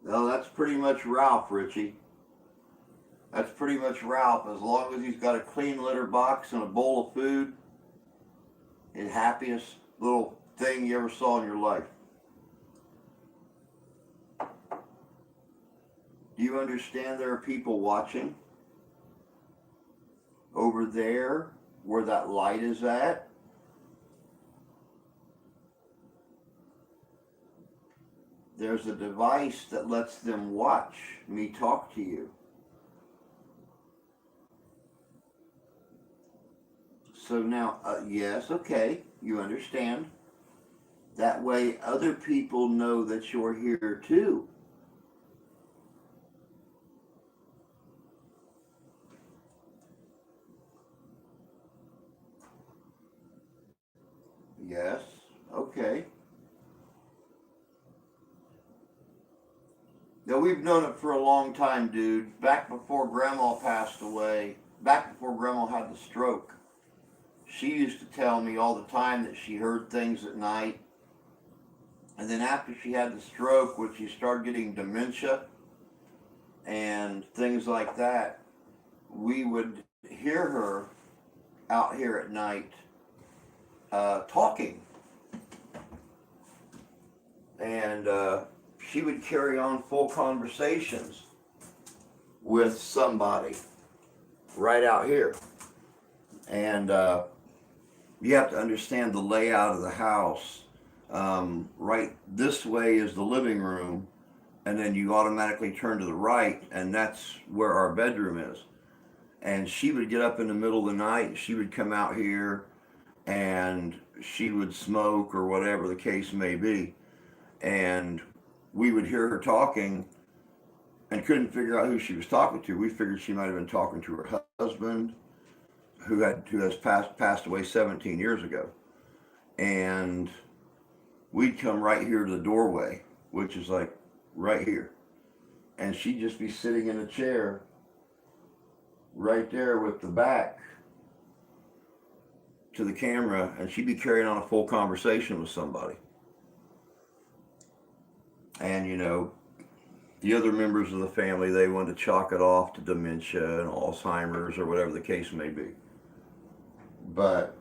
Well, that's pretty much Ralph, Richie. That's pretty much Ralph. As long as he's got a clean litter box and a bowl of food, the happiest little thing you ever saw in your life. Do you understand there are people watching? Over there, where that light is at, there's a device that lets them watch me talk to you. So now, yes, okay, you understand. That way other people know that you're here too. Yes, okay. Now we've known it for a long time, dude. Back before Grandma passed away, back before Grandma had the stroke, she used to tell me all the time that she heard things at night. And then after she had the stroke, when she started getting dementia and things like that, we would hear her out here at night talking. And she would carry on full conversations with somebody right out here. And you have to understand the layout of the house. Right this way is the living room, and then you automatically turn to the right, and that's where our bedroom is. And she would get up in the middle of the night, and she would come out here, and she would smoke or whatever the case may be. And we would hear her talking and couldn't figure out who she was talking to. We figured she might have been talking to her husband, who has passed away 17 years ago. And we'd come right here to the doorway, which is like right here. And she'd just be sitting in a chair right there with the back to the camera, and she'd be carrying on a full conversation with somebody. And the other members of the family, they wanted to chalk it off to dementia and Alzheimer's or whatever the case may be. But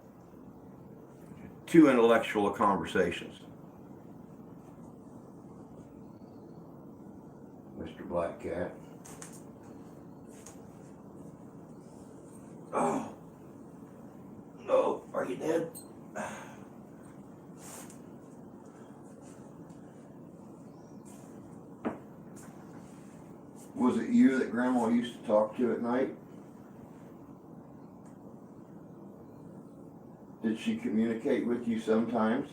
too intellectual conversations. Mr. Black Cat. Oh, It, was it you that Grandma used to talk to at night? Did she communicate with you sometimes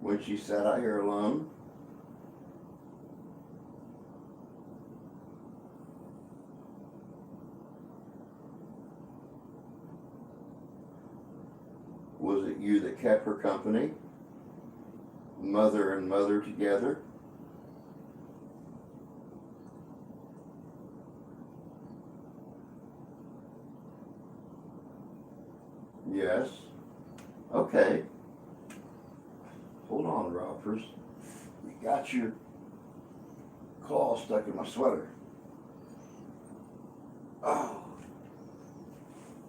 when she sat out here alone? Was it you that kept her company? Mother and mother together? Yes. Okay. Hold on, Robbers. You got your claw stuck in my sweater. Oh.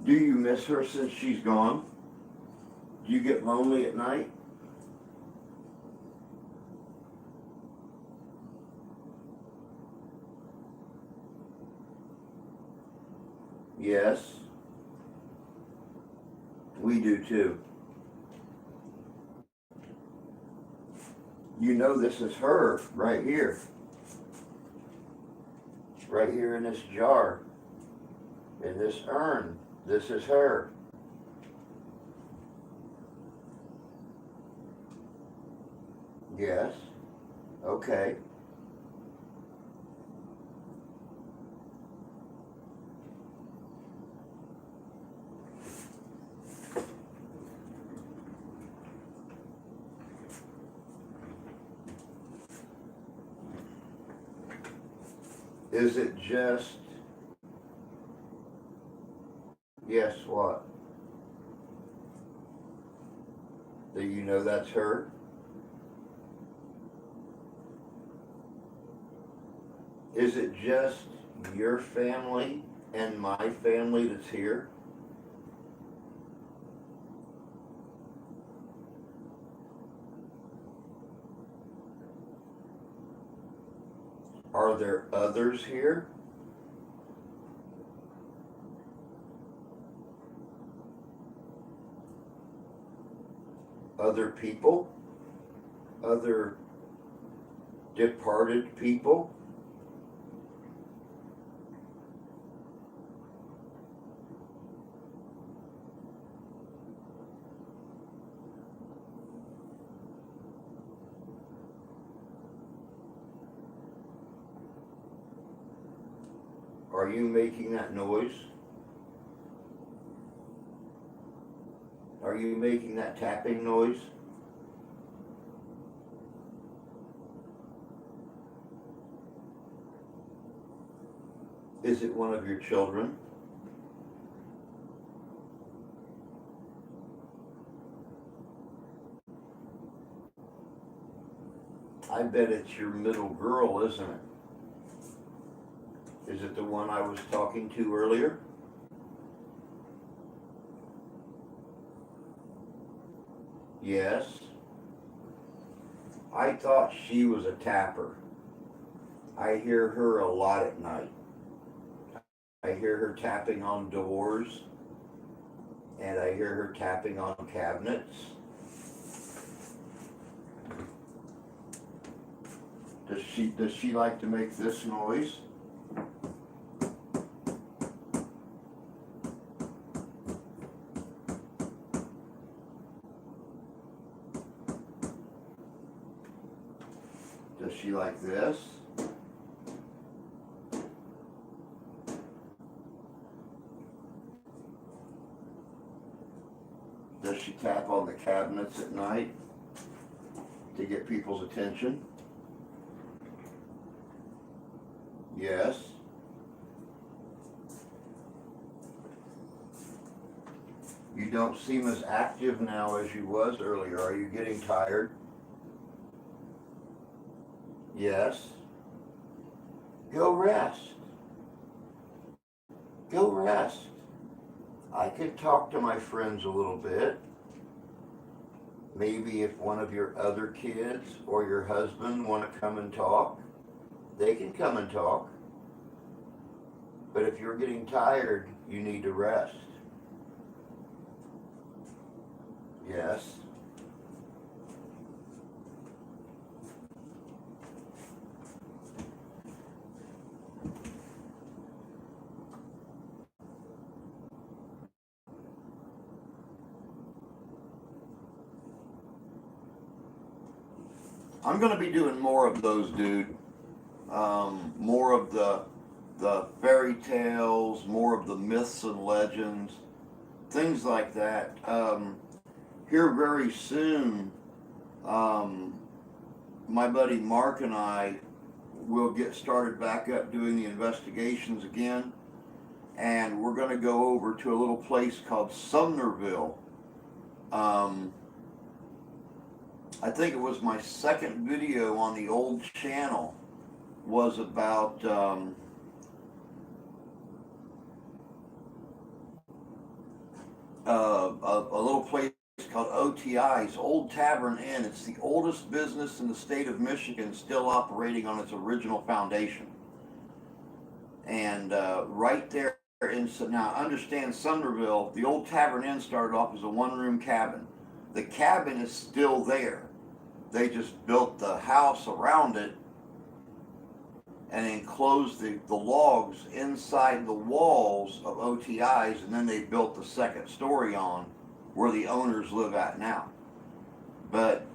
Do you miss her since she's gone? Do you get lonely at night? Yes. We do too. You know this is her right here. Right here in this jar. In this urn. This is her. Yes. Okay. Is it just, yes, what? Do you know that's her? Is it just your family and my family that's here? Are there others here? Other people? Other departed people? Are you making that noise? Are you making that tapping noise? Is it one of your children? I bet it's your middle girl, isn't it? Is it the one I was talking to earlier? Yes. I thought she was a tapper. I hear her a lot at night. I hear her tapping on doors, and I hear her tapping on cabinets. Does she like to make this noise? Does she like this? Does she tap on the cabinets at night to get people's attention? Yes. You don't seem as active now as you was earlier. Are you getting tired? Yes. Go rest. Go rest. I could talk to my friends a little bit. Maybe if one of your other kids or your husband want to come and talk, they can come and talk. But if you're getting tired, you need to rest. Yes. I'm going to be doing more of those, dude. More of the fairy tales, more of the myths and legends, things like that. Here very soon, my buddy Mark and I will get started back up doing the investigations again, and we're going to go over to a little place called Sumnerville. I think it was my second video on the old channel was about a little place called OTI's, Old Tavern Inn. It's the oldest business in the state of Michigan, still operating on its original foundation. And right there now understand Sumnerville, the Old Tavern Inn started off as a one-room cabin. The cabin is still there. They just built the house around it and enclosed the logs inside the walls of OTI's, and then they built the second story on where the owners live at now. But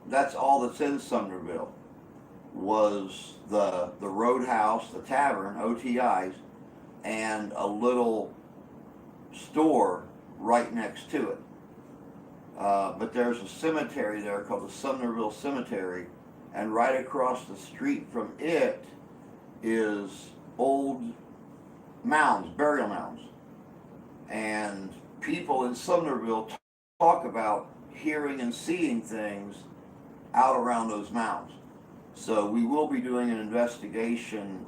that's all that's in Sumnerville was the roadhouse, the tavern, OTI's, and a little store right next to it. But there's a cemetery there called the Sumnerville Cemetery, and right across the street from it is old mounds, burial mounds. And people in Sumnerville talk about hearing and seeing things out around those mounds. So we will be doing an investigation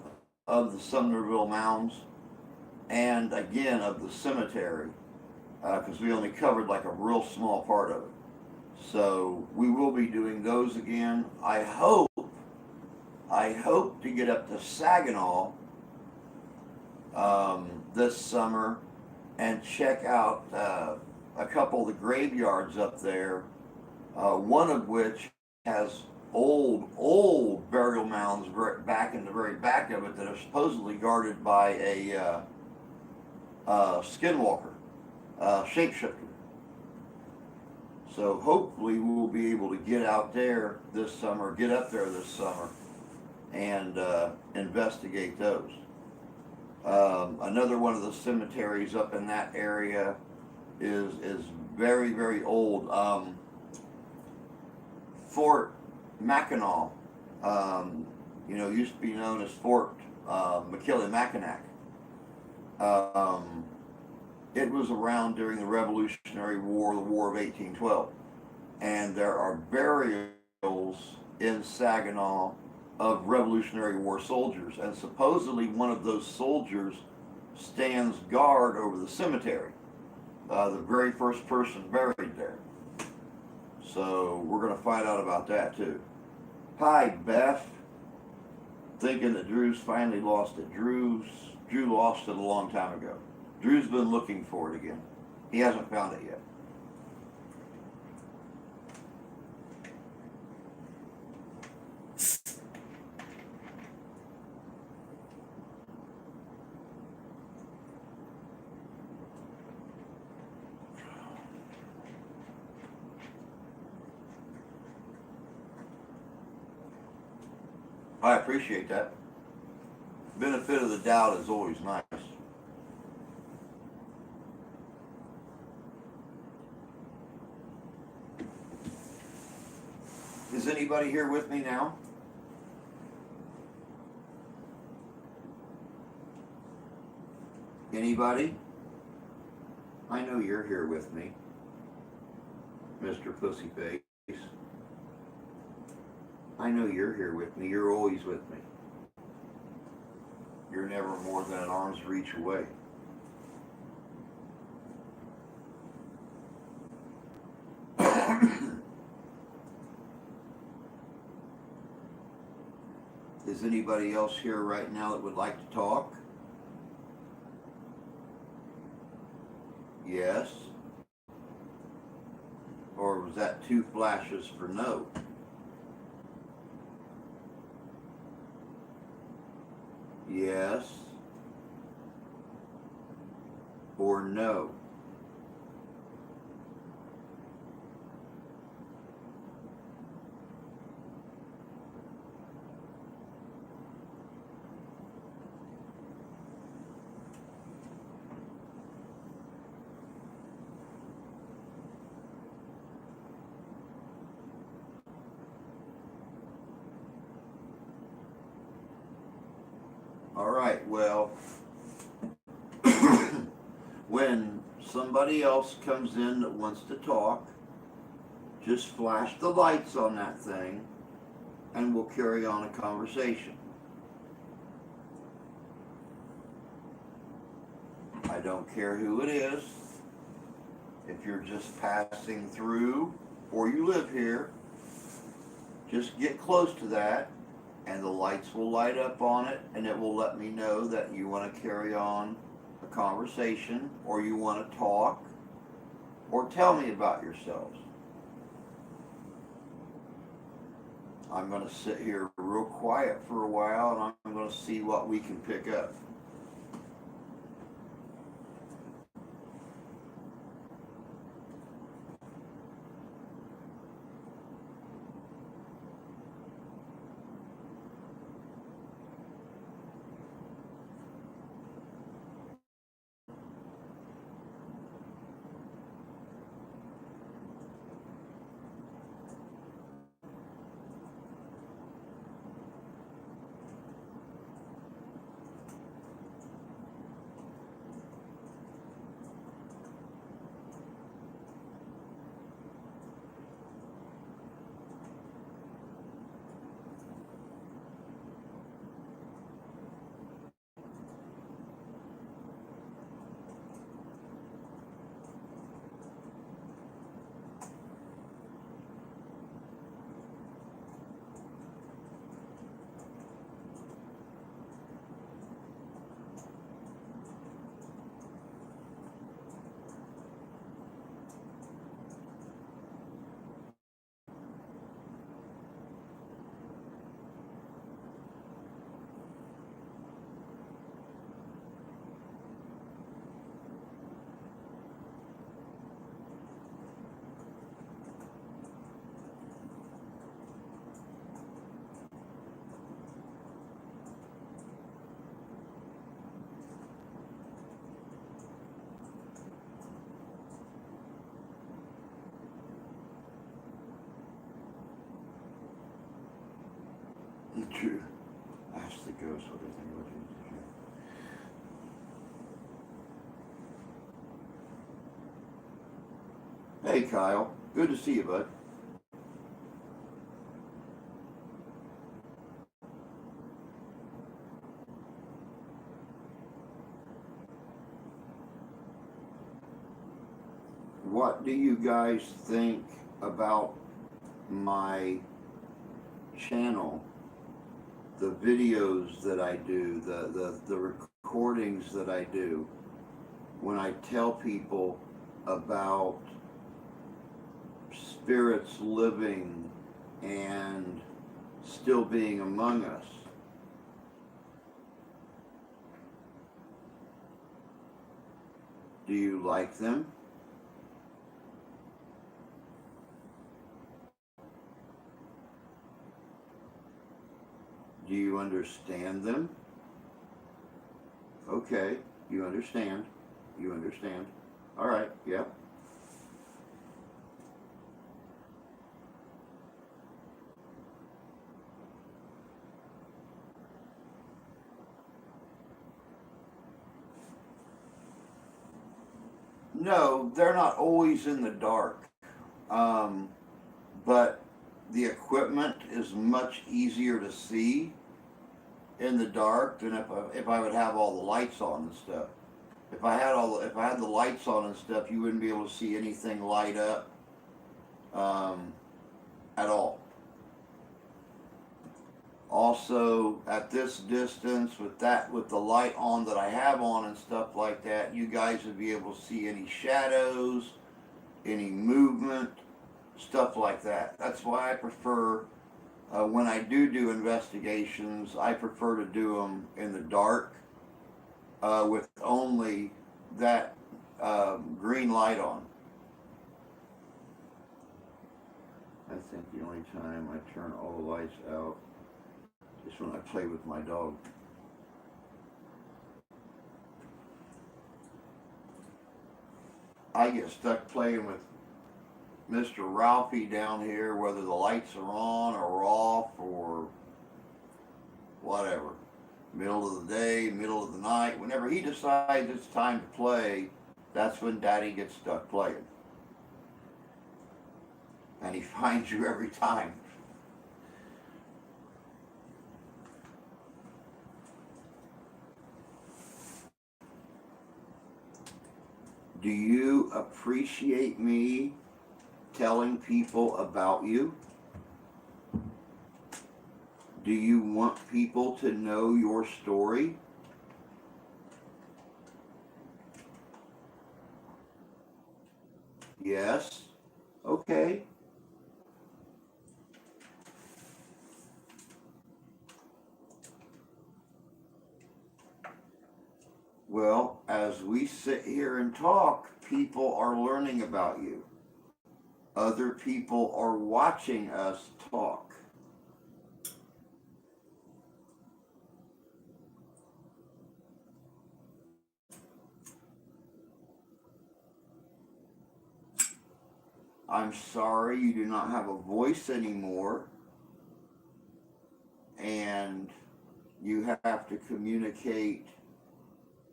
of the Sumnerville mounds and again of the cemetery, because we only covered like a real small part of it. So we will be doing those again. I hope to get up to Saginaw this summer and check out a couple of the graveyards up there, one of which has old burial mounds back in the very back of it that are supposedly guarded by a skinwalker, shapeshifter. So hopefully we'll be able to get out there this summer, get up there this summer, and investigate those. Another one of the cemeteries up in that area is very, very old. Fort Mackinac, used to be known as Fort Mackinac. It was around during the Revolutionary War, the War of 1812. And there are burials in Saginaw of Revolutionary War soldiers. And supposedly one of those soldiers stands guard over the cemetery. The very first person buried there. So we're going to find out about that too. Hi, Beth. Thinking that Drew's finally lost it. Drew lost it a long time ago. Drew's been looking for it again. He hasn't found it yet. I appreciate that. Benefit of the doubt is always nice. Is anybody here with me now? Anybody? I know you're here with me, Mr. Pussyface. I know you're here with me. You're always with me. You're never more than an arm's reach away. Is anybody else here right now that would like to talk? Yes. 2 flashes for no. Yes or no. All right, well, when somebody else comes in that wants to talk, just flash the lights on that thing and we'll carry on a conversation. I don't care who it is. If you're just passing through or you live here, just get close to that and the lights will light up on it and it will let me know that you want to carry on a conversation or you want to talk or tell me about yourselves. I'm going to sit here real quiet for a while and I'm going to see what we can pick up. True. Ask the ghost what they think about you. Hey Kyle, good to see you, bud. What do you guys think about my channel? The videos that I do, the recordings that I do, when I tell people about spirits living and still being among us. Do you like them? Do you understand them? Okay, you understand. You understand. All right, yep. No, they're not always in the dark. But the equipment is much easier to see in the dark than if I would have all the lights on and stuff. If I had the lights on and stuff, you wouldn't be able to see anything light up at all. Also, at this distance, with the light on that I have on and stuff like that, you guys would be able to see any shadows, any movement, stuff like that. That's why I prefer, when I do investigations, I prefer to do them in the dark, with only that green light on. I think the only time I turn all the lights out is when I play with my dog. I get stuck playing with Mr. Ralphie down here, whether the lights are on or off or whatever. Middle of the day, middle of the night, whenever he decides it's time to play, that's when Daddy gets stuck playing. And he finds you every time. Do you appreciate me telling people about you? Do you want people to know your story? Yes? Okay. Well, as we sit here and talk, people are learning about you. Other people are watching us talk. I'm sorry you do not have a voice anymore, and you have to communicate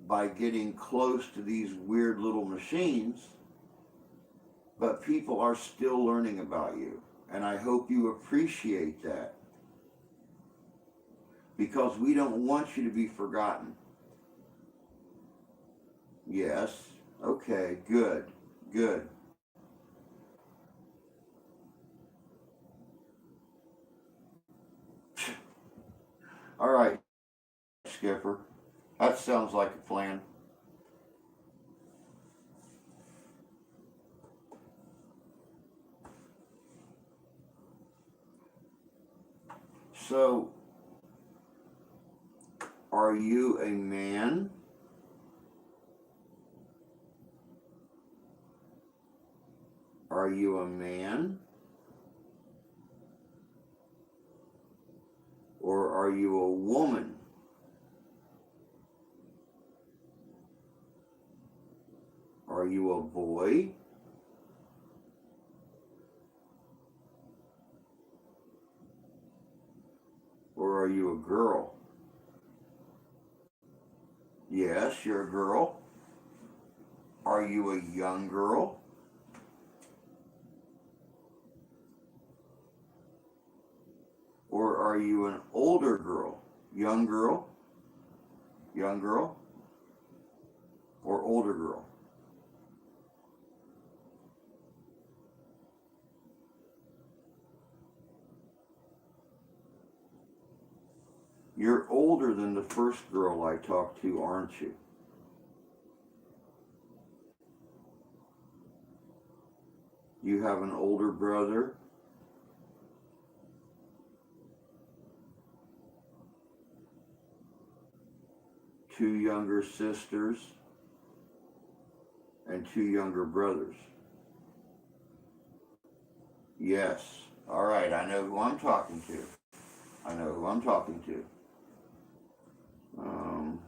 by getting close to these weird little machines, but people are still learning about you, and I hope you appreciate that, because we don't want you to be forgotten. Yes, okay, good, good. All right, Skipper, that sounds like a plan. So, are you a man? Are you a man? Or are you a woman? Are you a boy? Or are you a girl? Yes, you're a girl. Are you a young girl? Or are you an older girl? Young girl? Young girl? Or older girl? You're older than the first girl I talked to, aren't you? You have an older brother? Two younger sisters? And two younger brothers? Yes. All right, I know who I'm talking to. I know who I'm talking to. Um,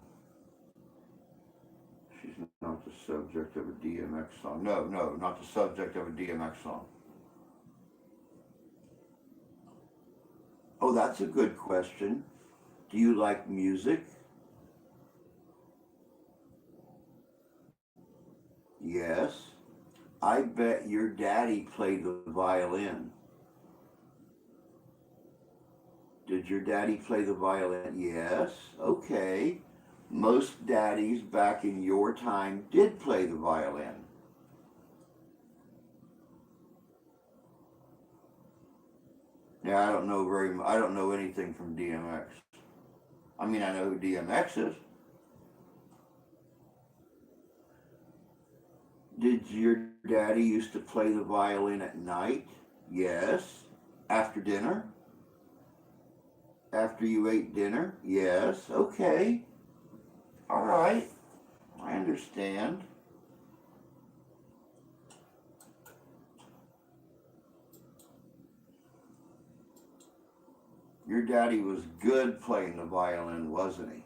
she's not the subject of a DMX song. No, no, not the subject of a DMX song. Oh, that's a good question. Do you like music? Yes. I bet your daddy played the violin. Did your daddy play the violin? Yes. Okay. Most daddies back in your time did play the violin. Yeah, I don't know anything from DMX. I mean, I know who DMX is. Did your daddy used to play the violin at night? Yes. After dinner? After you ate dinner? Yes. Okay. All right. I understand. Your daddy was good playing the violin, wasn't he?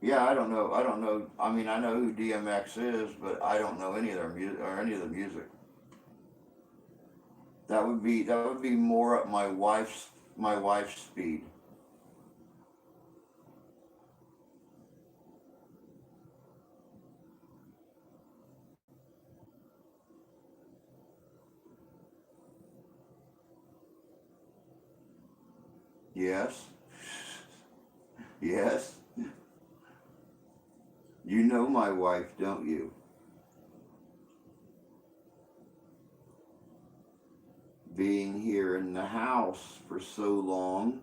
Yeah, I don't know. I don't know. I mean, I know who DMX is, but I don't know any of their music or any of the music. That would be more up my wife's speed. Yes. Yes. You know my wife, don't you? Being here in the house for so long,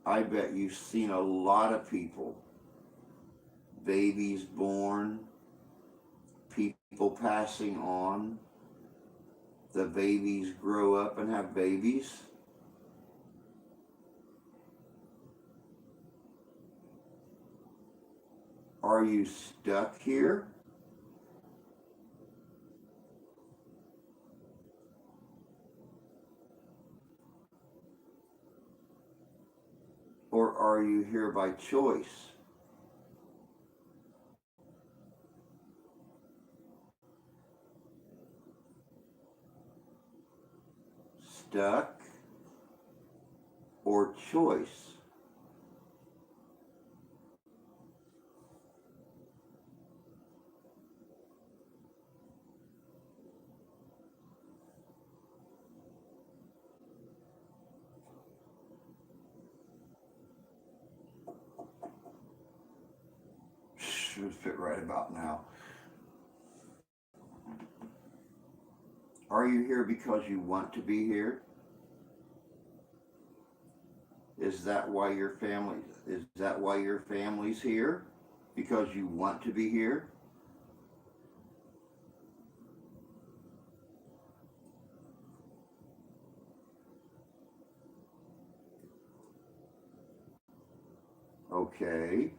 I bet you've seen a lot of people. Babies born, people passing on, the babies grow up and have babies. Are you stuck here? Or are you here by choice? Stuck or choice? Should fit right about now. Are you here because you want to be here? Is that why your family is that why your family's here? Because you want to be here? Okay.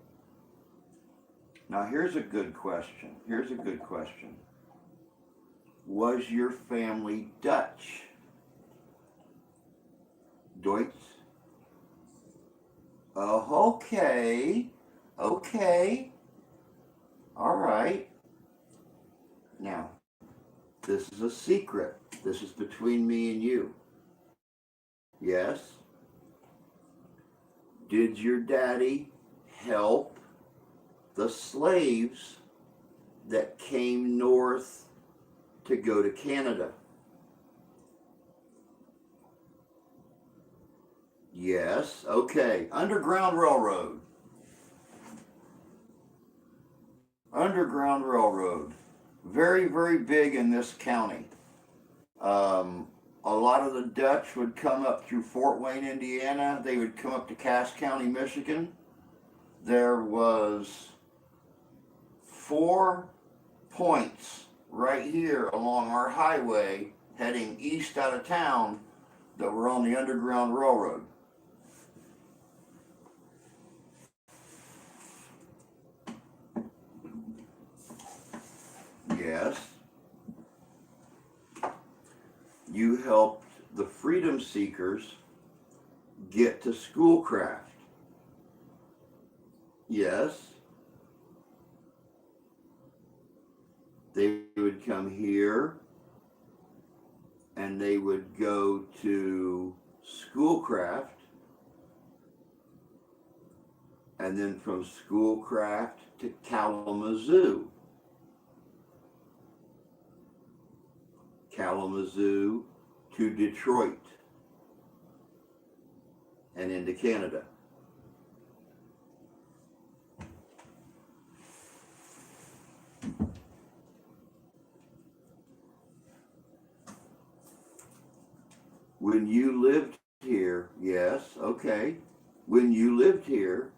Now here's a good question. Here's a good question. Was your family Dutch? Deutsch? Oh, okay. Okay. All right. Now, this is a secret. This is between me and you. Yes? Did your daddy help the slaves that came north to go to Canada? Yes. Okay. Underground Railroad. Underground Railroad. Very, very big in this county. Um, a lot of the Dutch would come up through Fort Wayne, Indiana. They would come up to Cass County, Michigan. There was 4 points right here along our highway heading east out of town that were on the Underground Railroad. Yes. You helped the freedom seekers get to Schoolcraft. Yes. They would come here and they would go to Schoolcraft, and then from Schoolcraft to Kalamazoo. Kalamazoo to Detroit and into Canada. When you lived here, yes, okay. When you lived here,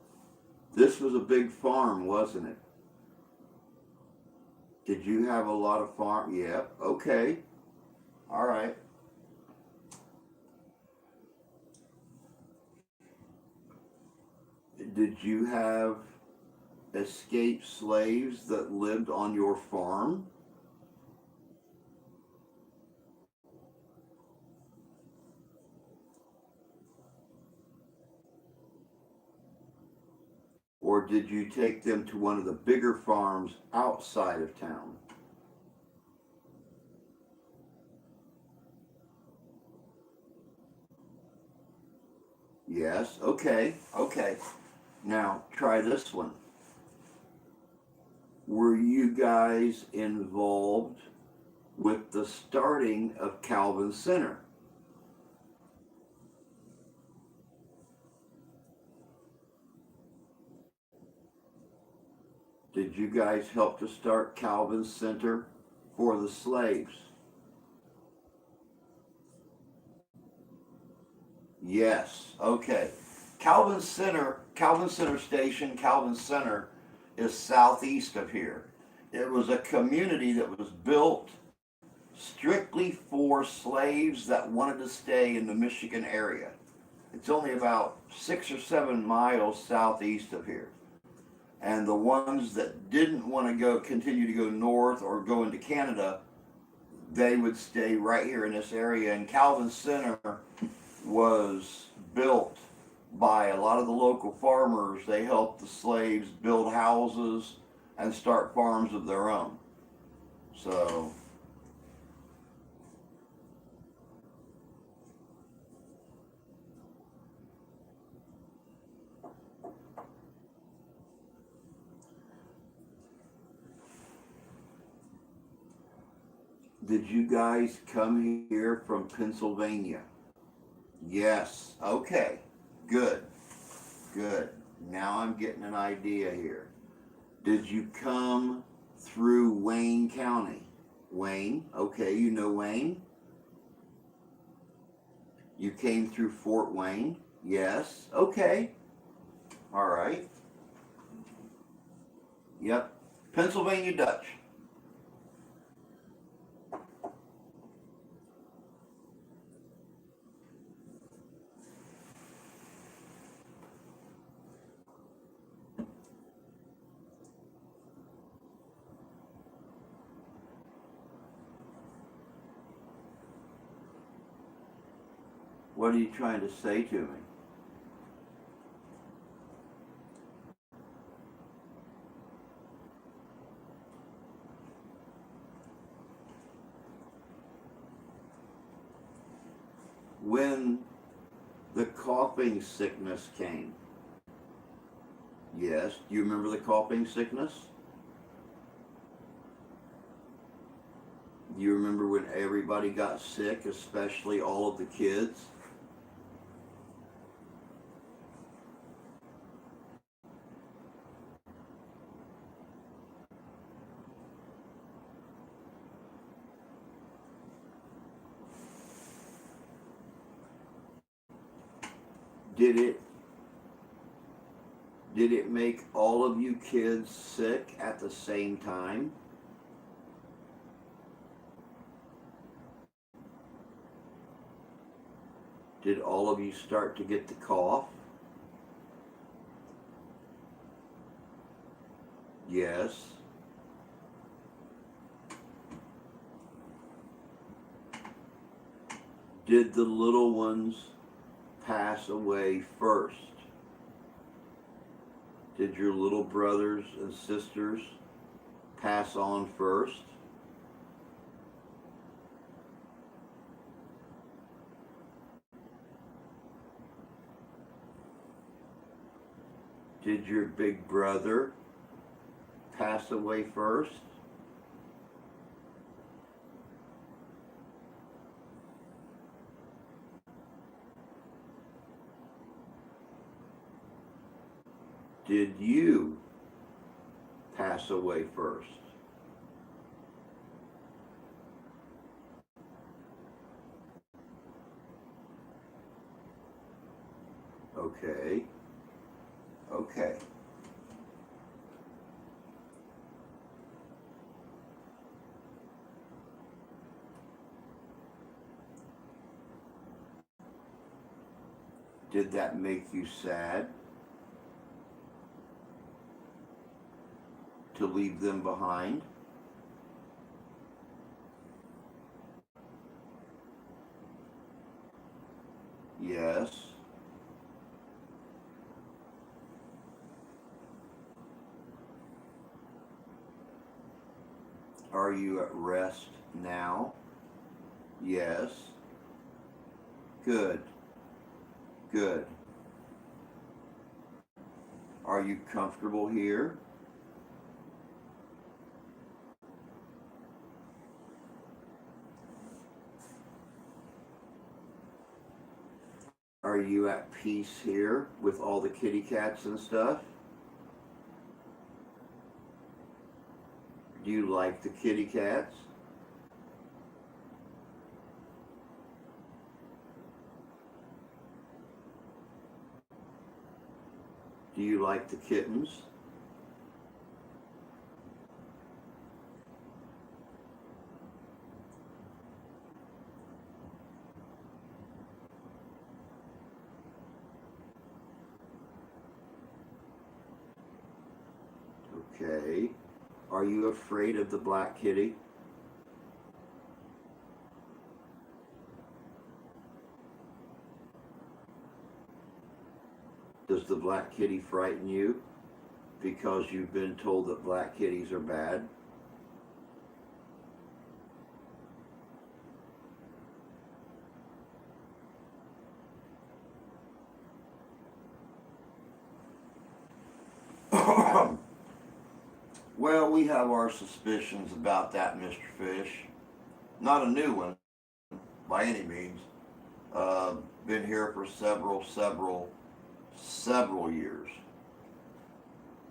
This was a big farm, wasn't it? Did you have a lot of farm? Yep. Okay. All right. Did you have escaped slaves that lived on your farm? Or did you take them to one of the bigger farms outside of town? Yes. Okay. Okay. Now try this one. Were you guys involved with the starting of Calvin Center? Did you guys help to start Calvin Center for the slaves? Yes. Okay. Calvin Center Station, Calvin Center is southeast of here. It was a community that was built strictly for slaves that wanted to stay in the Michigan area. It's only about 6 or 7 miles southeast of here. And the ones that didn't want to continue to go north or go into Canada, they would stay right here in this area. And Calvin Center was built by a lot of the local farmers. They helped the slaves build houses and start farms of their own. So, did you guys come here from Pennsylvania? Yes. Okay. Good. Good. Now I'm getting an idea here. Did you come through Wayne County? Wayne. Okay, you know Wayne? You came through Fort Wayne? Yes. Okay. All right. Yep. Pennsylvania Dutch. What are you trying to say to me? When the coughing sickness came. Yes. Do you remember the coughing sickness? Do you remember when everybody got sick, especially all of the kids? Did it did it make all of you kids sick at the same time? Did all of you start to get the cough? Yes. Did the little ones pass away first? Did your little brothers and sisters pass on first? Did your big brother pass away first? Did you pass away first? Okay. Okay. Did that make you sad to leave them behind? Yes. Are you at rest now? Yes. Good. Good. Are you comfortable here? Are you at peace here with all the kitty cats and stuff? Do you like the kitty cats? Do you like the kittens? Okay. Are you afraid of the black kitty? Does the black kitty frighten you because you've been told that black kitties are bad? Well, we have our suspicions about that, Mr. Fish. Not a new one, by any means. Been here for several years.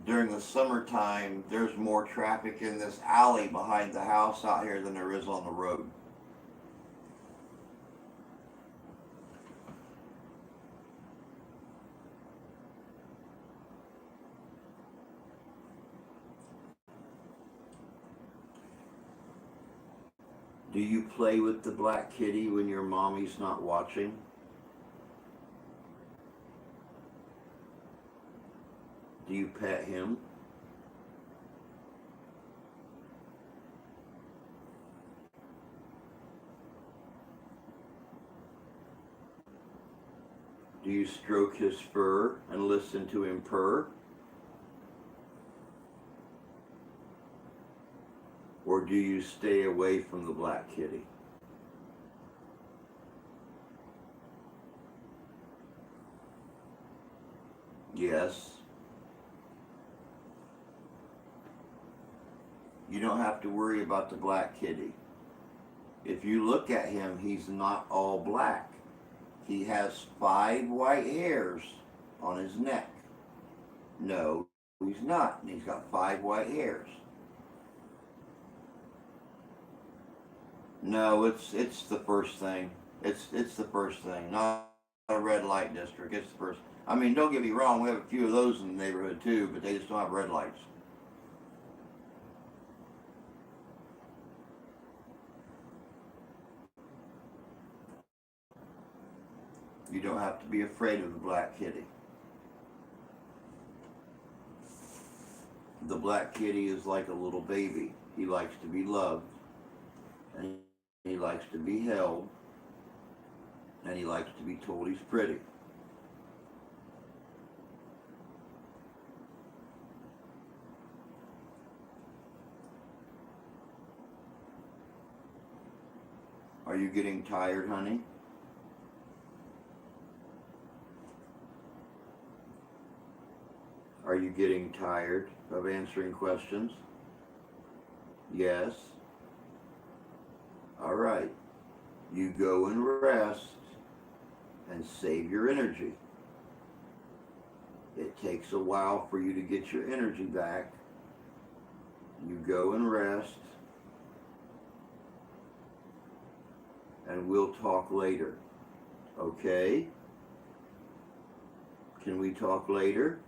During the summertime, there's more traffic in this alley behind the house out here than there is on the road. Do you play with the black kitty when your mommy's not watching? Do you pet him? Do you stroke his fur and listen to him purr? Or do you stay away from the black kitty? Yes. You don't have to worry about the black kitty. If you look at him, he's not all black. He has 5 white hairs on his neck. No, he's not. He's got 5 white hairs. No, it's the first thing. It's the first thing. Not a red light district. It's the first. I mean, don't get me wrong. We have a few of those in the neighborhood too, but they just don't have red lights. You don't have to be afraid of the black kitty. The black kitty is like a little baby. He likes to be loved, and he likes to be held, and he likes to be told he's pretty. Are you getting tired, honey? Are you getting tired of answering questions? Yes. All right. You go and rest and save your energy. It takes a while for you to get your energy back. You go and rest, and we'll talk later. Okay? Can we talk later?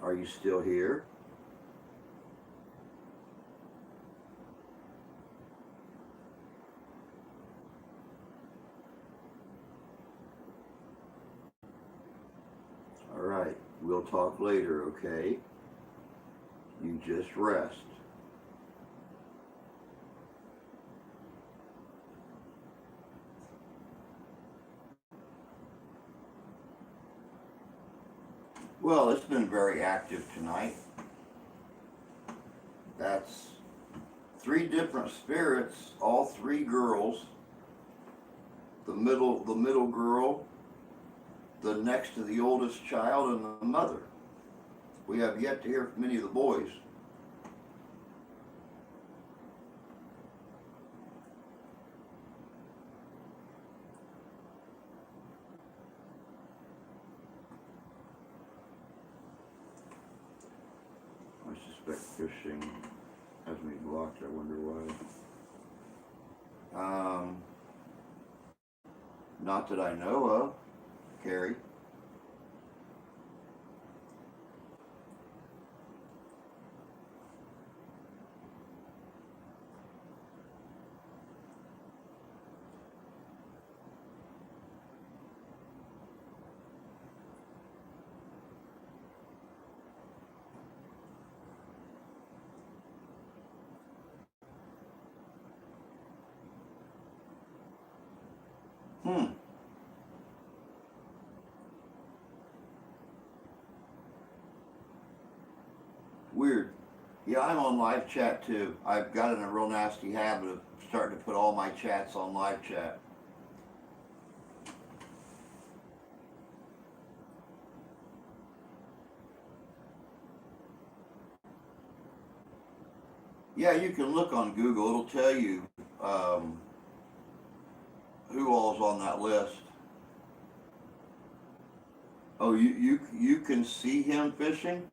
Are you still here? We'll talk later, okay? You just rest. Well, it's been very active tonight. That's 3 different spirits, all 3 girls. The middle girl, the next to the oldest child, and the mother. We have yet to hear from any of the boys. I suspect fishing has me blocked. I wonder why. Not that I know of, Carrie. Weird. Yeah, I'm on live chat too. I've got in a real nasty habit of starting to put all my chats on live chat. Yeah, you can look on Google. It'll tell you who all's on that list. Oh, you can see him fishing?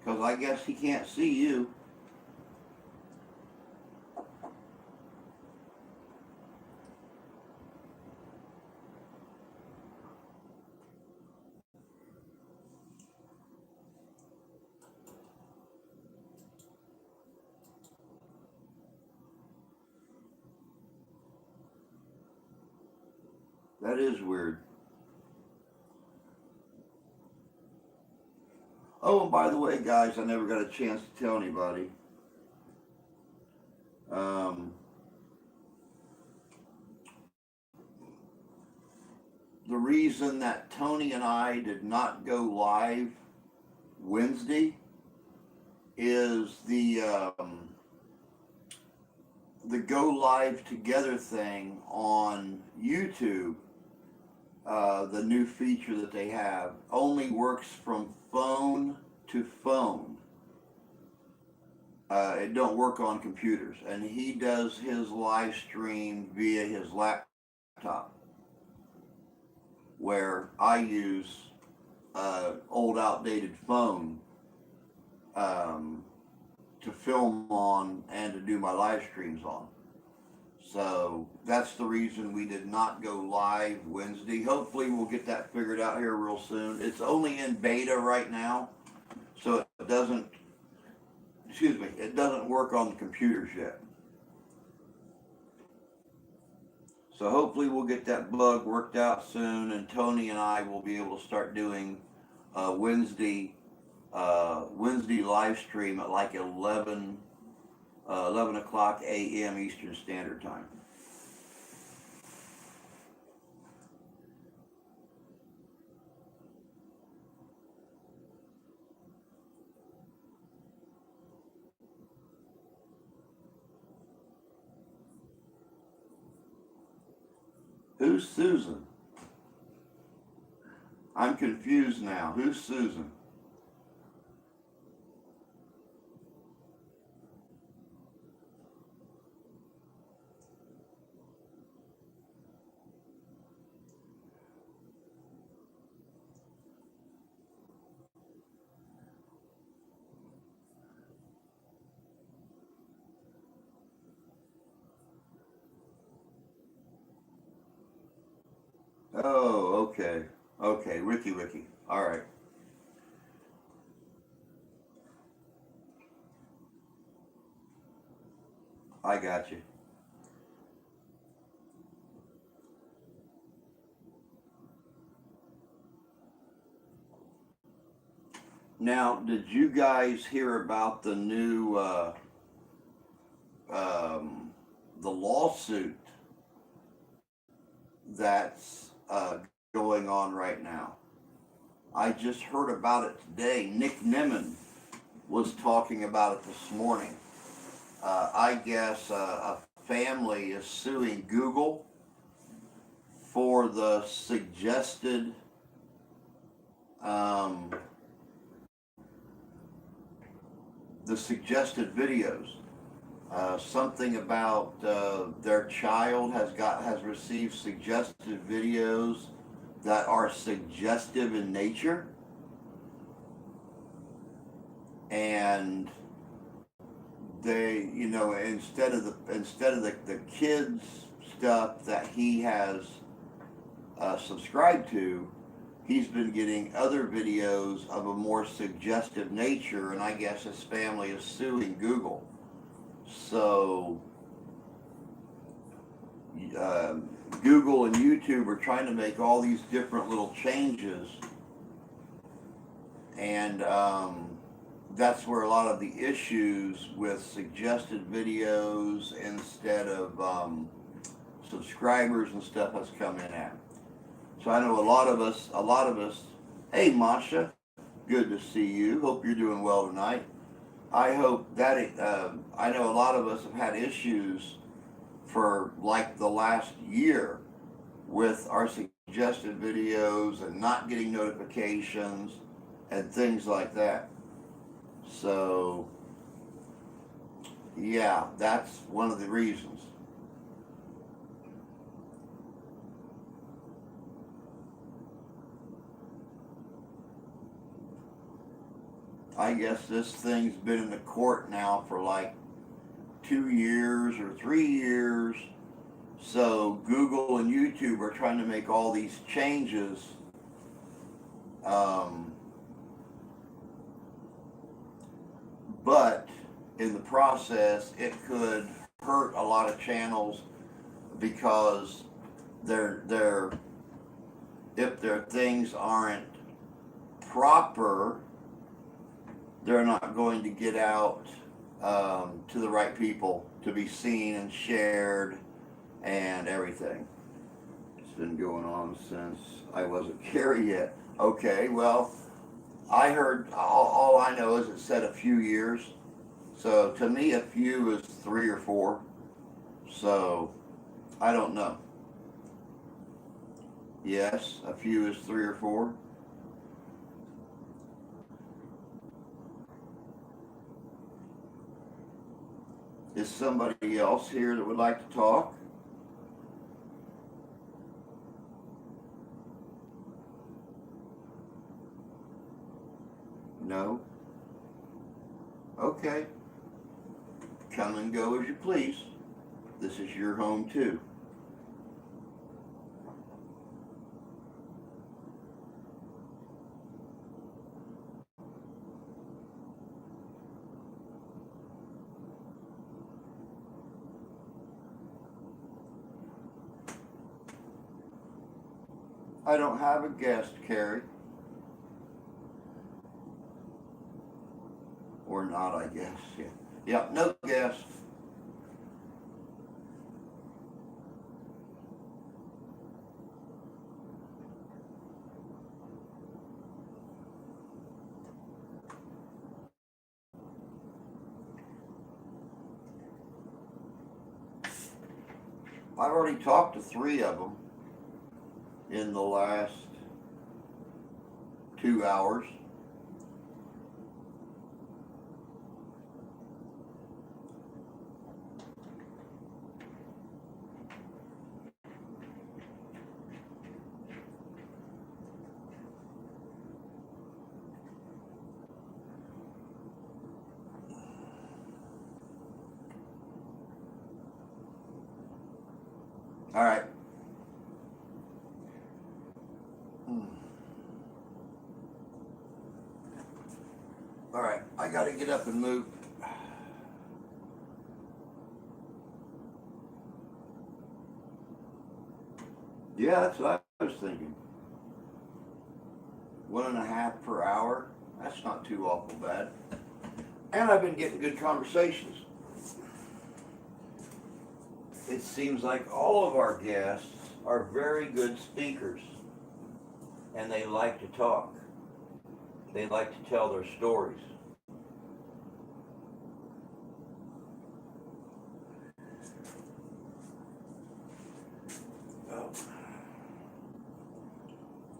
Because I guess he can't see you. That is weird. Oh, and by the way, guys, I never got a chance to tell anybody. The reason that Tony and I did not go live Wednesday is the go live together thing on YouTube. The new feature that they have only works from phone to phone. It don't work on computers, and he does his live stream via his laptop, where I use old outdated phone to film on and to do my live streams on. So that's the reason we did not go live Wednesday. Hopefully we'll get that figured out here real soon. It's only in beta right now, so it doesn't, it doesn't work on the computers yet. So hopefully we'll get that bug worked out soon, and Tony and I will be able to start doing Wednesday live stream at like 11 o'clock a.m. Eastern Standard Time. Who's Susan? I'm confused now. Who's Susan? Oh, okay. Okay, Ricky. All right. I got you. Now, did you guys hear about the new the lawsuit that's going on right now? I just heard about it today. Nick Nimmin was talking about it this morning. I guess a family is suing Google for um, the suggested videos. Something about their child has received suggested videos that are suggestive in nature, and they, instead of the kids stuff that he has subscribed to, he's been getting other videos of a more suggestive nature, and I guess his family is suing Google. So Google and YouTube are trying to make all these different little changes, and that's where a lot of the issues with suggested videos instead of subscribers and stuff has come in at. So I know a lot of us, hey Masha, good to see you. Hope you're doing well tonight. I hope that I know a lot of us have had issues for like the last year with our suggested videos and not getting notifications and things like that. So yeah, that's one of the reasons. I guess this thing's been in the court now for like 2 years or 3 years. So Google and YouTube are trying to make all these changes. But in the process, it could hurt a lot of channels because if their things aren't proper, they're not going to get out to the right people to be seen and shared and everything. It's been going on since I wasn't here yet. Okay, well, I heard, all I know is it said a few years. So to me, a few is 3 or 4. So I don't know. Yes, a few is 3 or 4. Is somebody else here that would like to talk? No? Okay. Come and go as you please. This is your home too. I don't have a guest, Carrie. Or not, I guess. Yeah. Yeah, no guest. I've already talked to 3 of them in the last 2 hours. All right. All right, I got to get up and move. Yeah, that's what I was thinking. 1.5 per hour. That's not too awful bad. And I've been getting good conversations. It seems like all of our guests are very good speakers, and they like to talk. They like to tell their stories. Oh.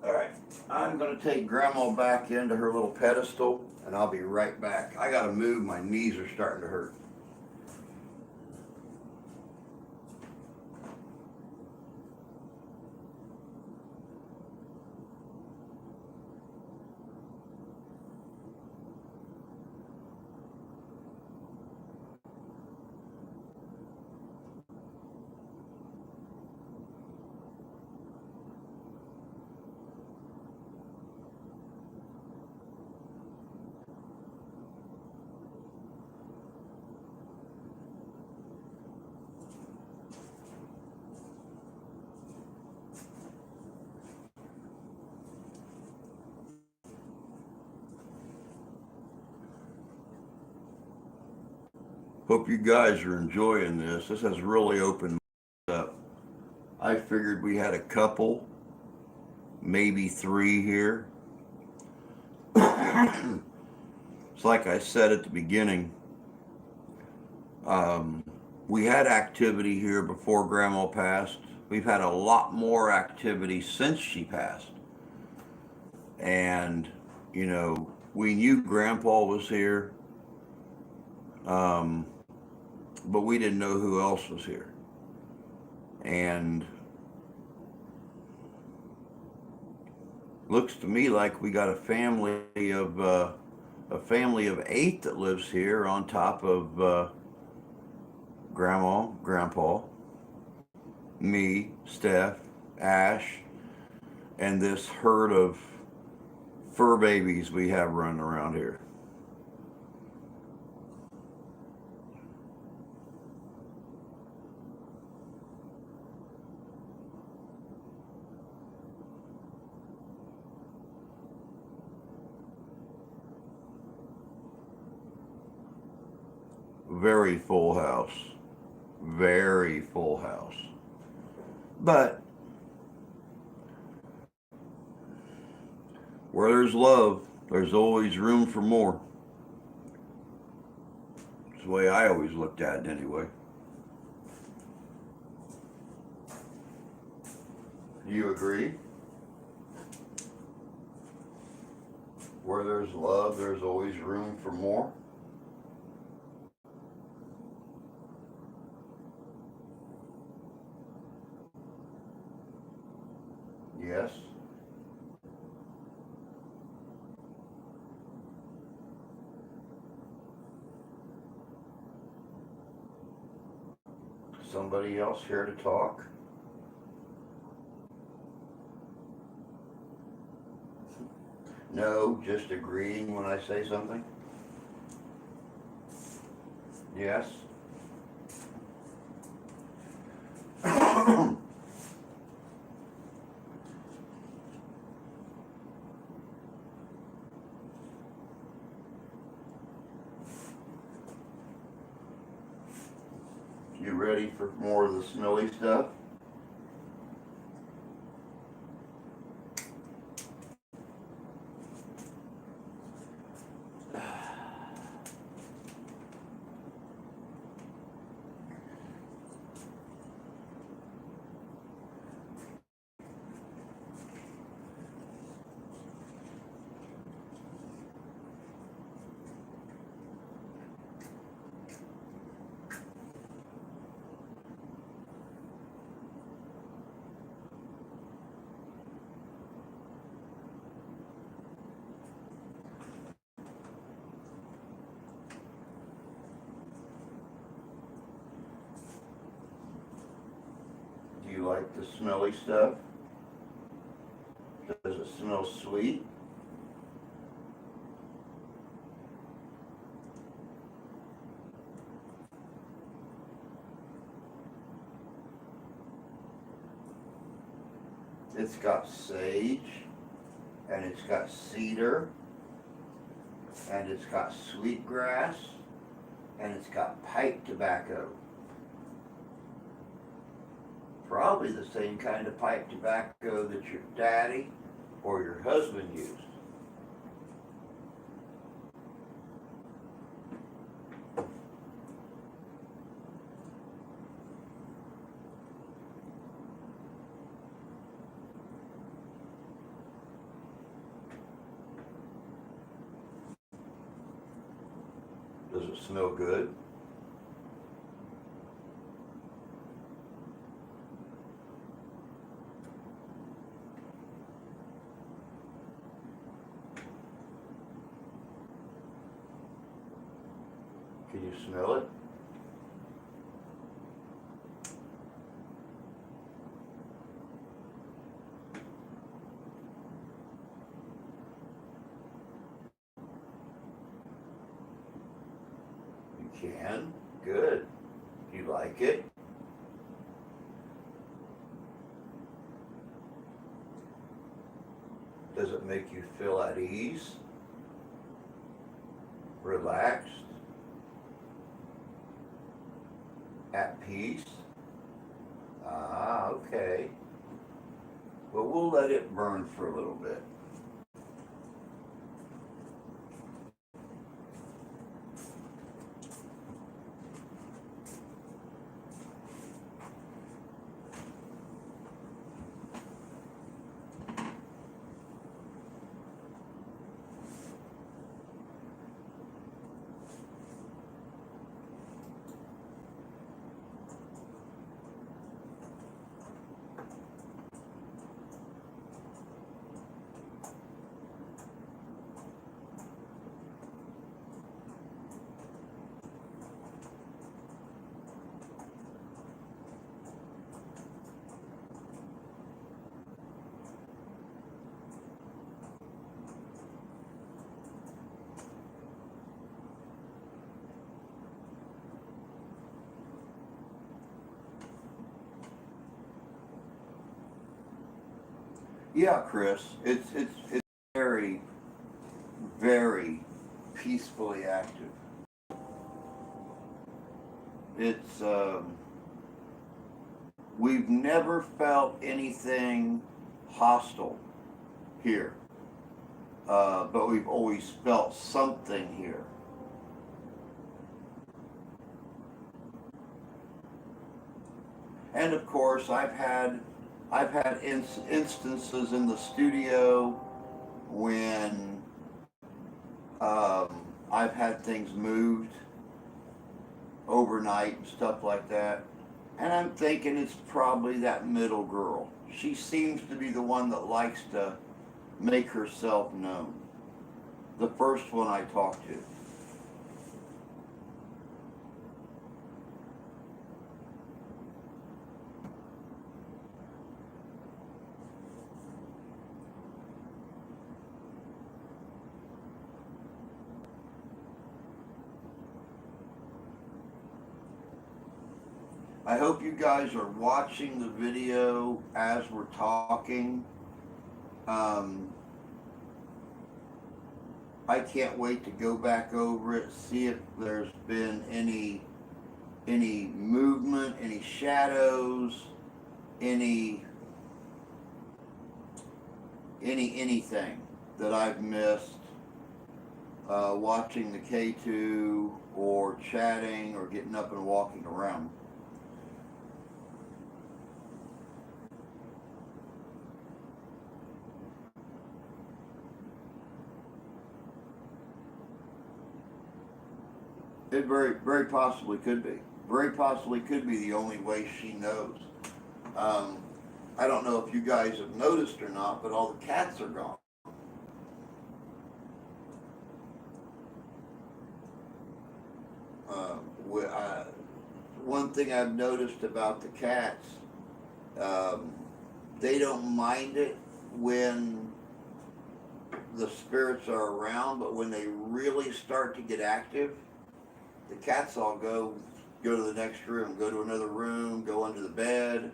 All right, I'm going to take Grandma back into her little pedestal, and I'll be right back. I got to move. My knees are starting to hurt. Hope you guys are enjoying this. This has really opened up. I figured we had a couple, maybe 3 here. It's like I said at the beginning, we had activity here before Grandma passed. We've had a lot more activity since she passed. And, you know, we knew Grandpa was here, but we didn't know who else was here. And looks to me like we got a family of 8 that lives here on top of Grandma, Grandpa, me, Steph, Ash, and this herd of fur babies we have running around here. Very full house. Very full house. But where there's love, there's always room for more. It's the way I always looked at it anyway. Do you agree? Where there's love, there's always room for more. Yes. Somebody else here to talk? No, just agreeing when I say something? Yes. You ready for more of the smelly stuff? Do you like the smelly stuff? Does it smell sweet? It's got sage, and it's got cedar, and it's got sweetgrass, and it's got pipe tobacco. Probably the same kind of pipe tobacco that your daddy or your husband used. Does it smell good? Can you smell it? You can? Good. Do you like it? Does it make you feel at ease? Relaxed? At peace? Ah, okay. Well, we'll let it burn for a little bit. Yeah, Chris, it's very, very peacefully active. It's we've never felt anything hostile here, but we've always felt something here. And of course, I've had instances in the studio when I've had things moved overnight and stuff like that. And I'm thinking it's probably that middle girl. She seems to be the one that likes to make herself known. The first one I talked to. I hope you guys are watching the video as we're talking. I can't wait to go back over it, see if there's been any movement, any shadows, anything that I've missed watching the K2 or chatting or getting up and walking around. It very possibly could be. Very possibly could be the only way she knows. I don't know if you guys have noticed or not, but all the cats are gone. One thing I've noticed about the cats, they don't mind it when the spirits are around, but when they really start to get active, the cats all go to the next room, go to another room, go under the bed,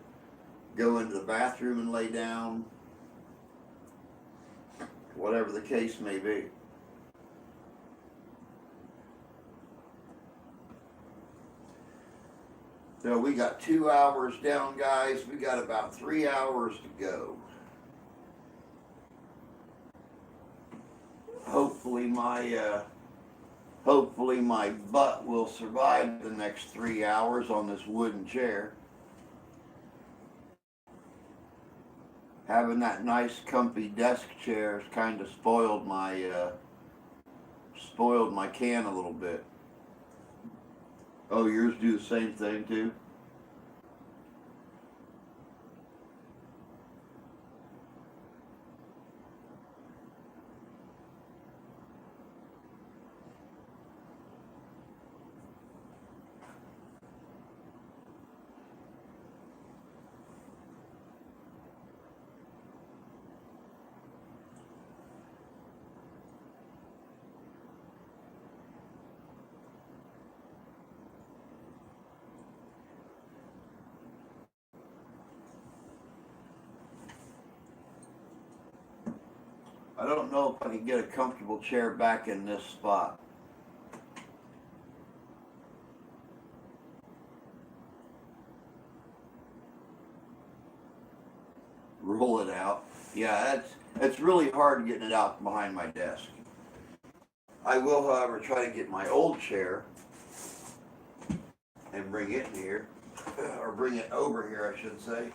go into the bathroom and lay down, whatever the case may be. So we got 2 hours down, guys. We got about 3 hours to go. Hopefully my butt will survive the next 3 hours on this wooden chair. Having that nice comfy desk chair has kind of spoiled my can a little bit. Oh, yours do the same thing too? I don't know if I can get a comfortable chair back in this spot. Roll it out. Yeah, it's really hard getting it out behind my desk. I will, however, try to get my old chair and bring it in here, or bring it over here, I should say.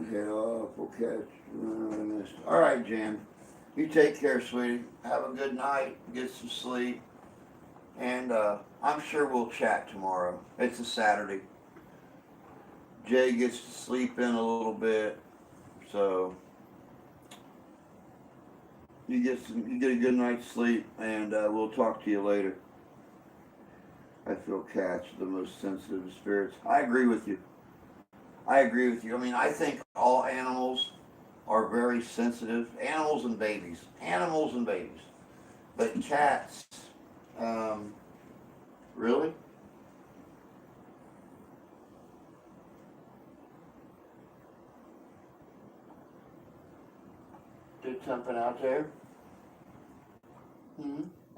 Head off, we'll catch. All right, Jan. You take care, sweetie. Have a good night. Get some sleep. And I'm sure we'll chat tomorrow. It's a Saturday. Jay gets to sleep in a little bit. So you get a good night's sleep, and we'll talk to you later. I feel cats are the most sensitive of spirits. I agree with you. I mean, I think all animals are very sensitive. Animals and babies. But cats, really? Is there something out there?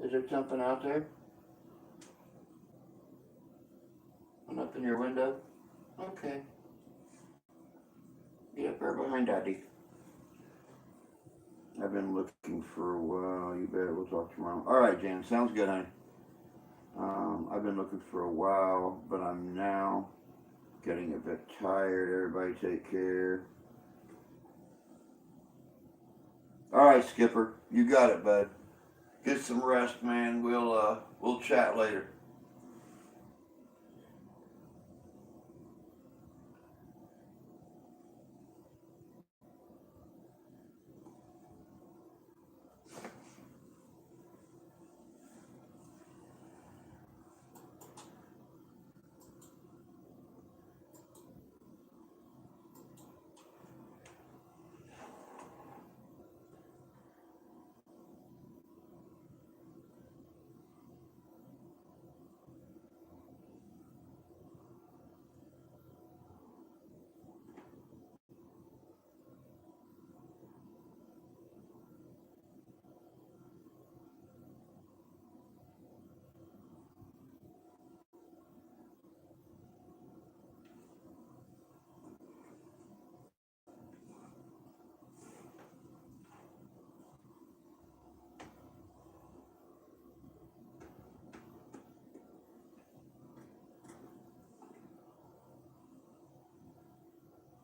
Is there something out there? Up in your window? Okay. Get up there behind Daddy. I've been looking for a while. You bet. We'll talk tomorrow. All right, Jan. Sounds good, honey. I've been looking for a while, but I'm now getting a bit tired. Everybody take care. All right, Skipper. You got it, bud. Get some rest, man. We'll chat later.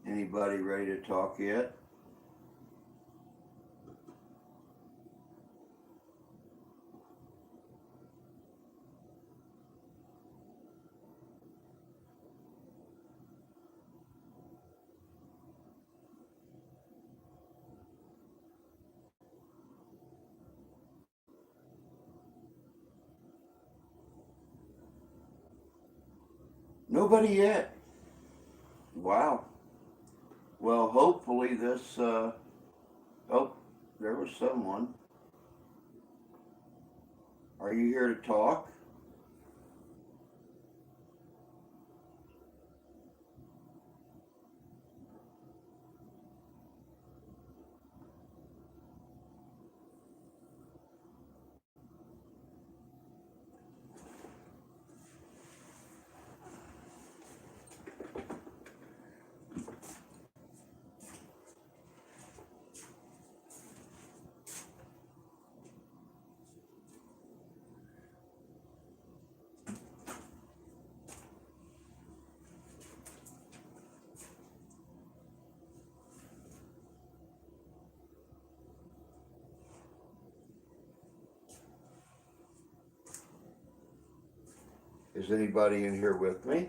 Anybody ready to talk yet? Nobody yet. Wow. Well, hopefully this, oh, there was someone. Are you here to talk? Is anybody in here with me?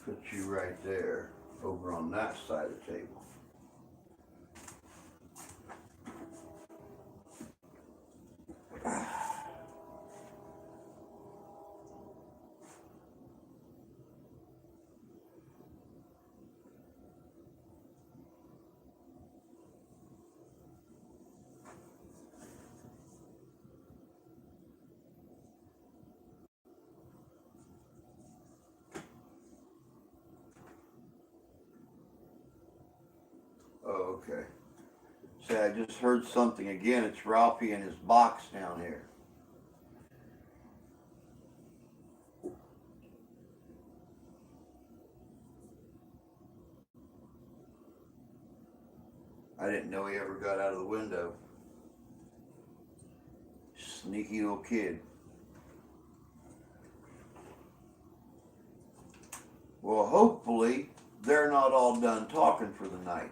Put you right there, over on that side of the table. Oh, okay. Say, I just heard something again. It's Ralphie in his box down here. I didn't know he ever got out of the window. Sneaky little kid. Well, hopefully they're not all done talking for the night.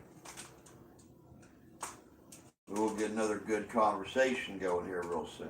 We'll get another good conversation going here real soon.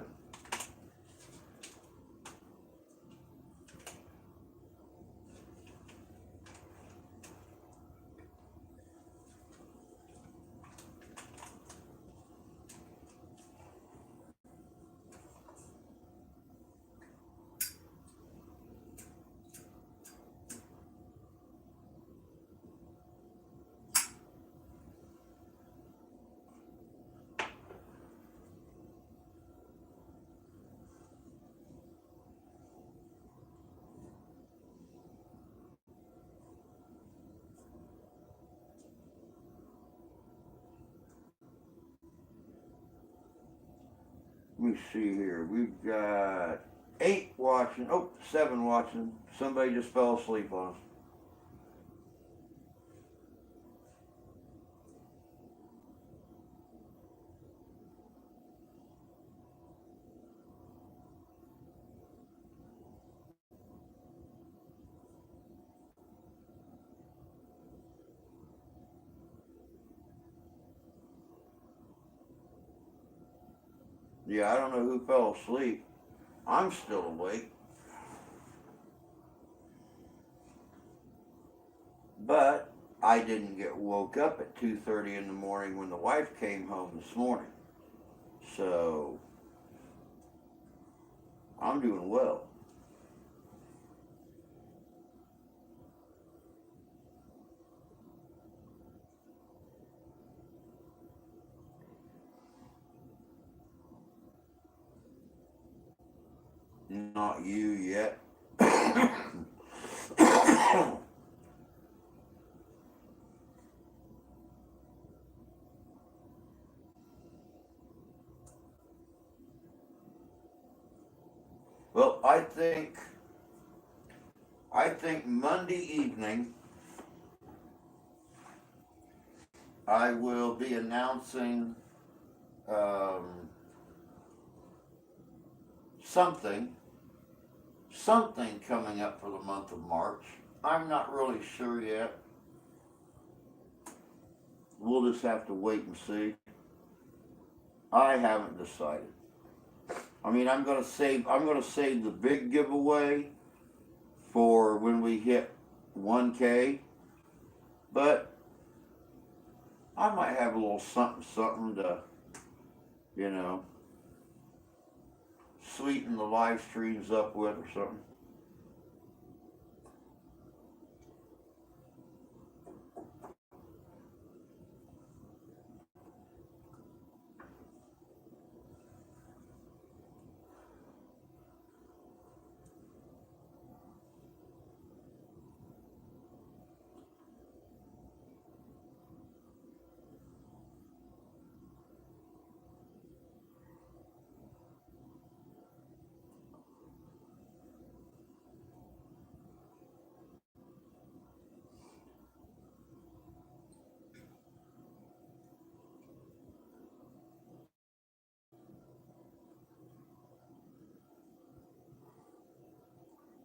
Let me see here. We've got 8 watching. Oh, 7 watching. Somebody just fell asleep on us. Yeah, I don't know who fell asleep. I'm still awake. But I didn't get woke up at 2:30 in the morning when the wife came home this morning. So I'm doing well. Not you yet. Well, I think I think Monday evening I will be announcing um, something, something coming up for the month of March. I'm not really sure yet. We'll just have to wait and see. I haven't decided. I mean, I'm gonna save the big giveaway for when we hit 1K, but I might have a little something, something to, you know, sweeten the live streams up with or something.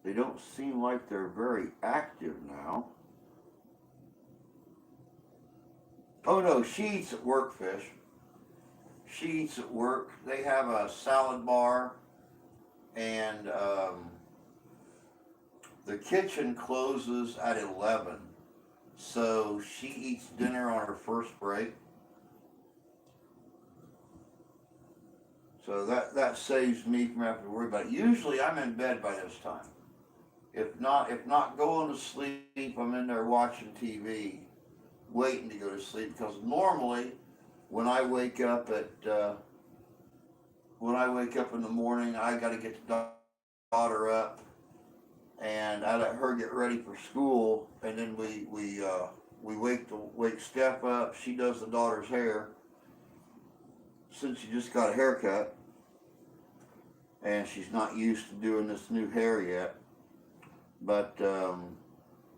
They don't seem like they're very active now. Oh no, she eats at work, Fish. She eats at work. They have a salad bar, and the kitchen closes at 11. So she eats dinner on her first break. So that saves me from having to worry about it. Usually I'm in bed by this time. If not going to sleep, I'm in there watching TV, waiting to go to sleep. Because normally, when I wake up in the morning, I got to get the daughter up, and I let her get ready for school, and then we wake Steph up. She does the daughter's hair, since she just got a haircut, and she's not used to doing this new hair yet. But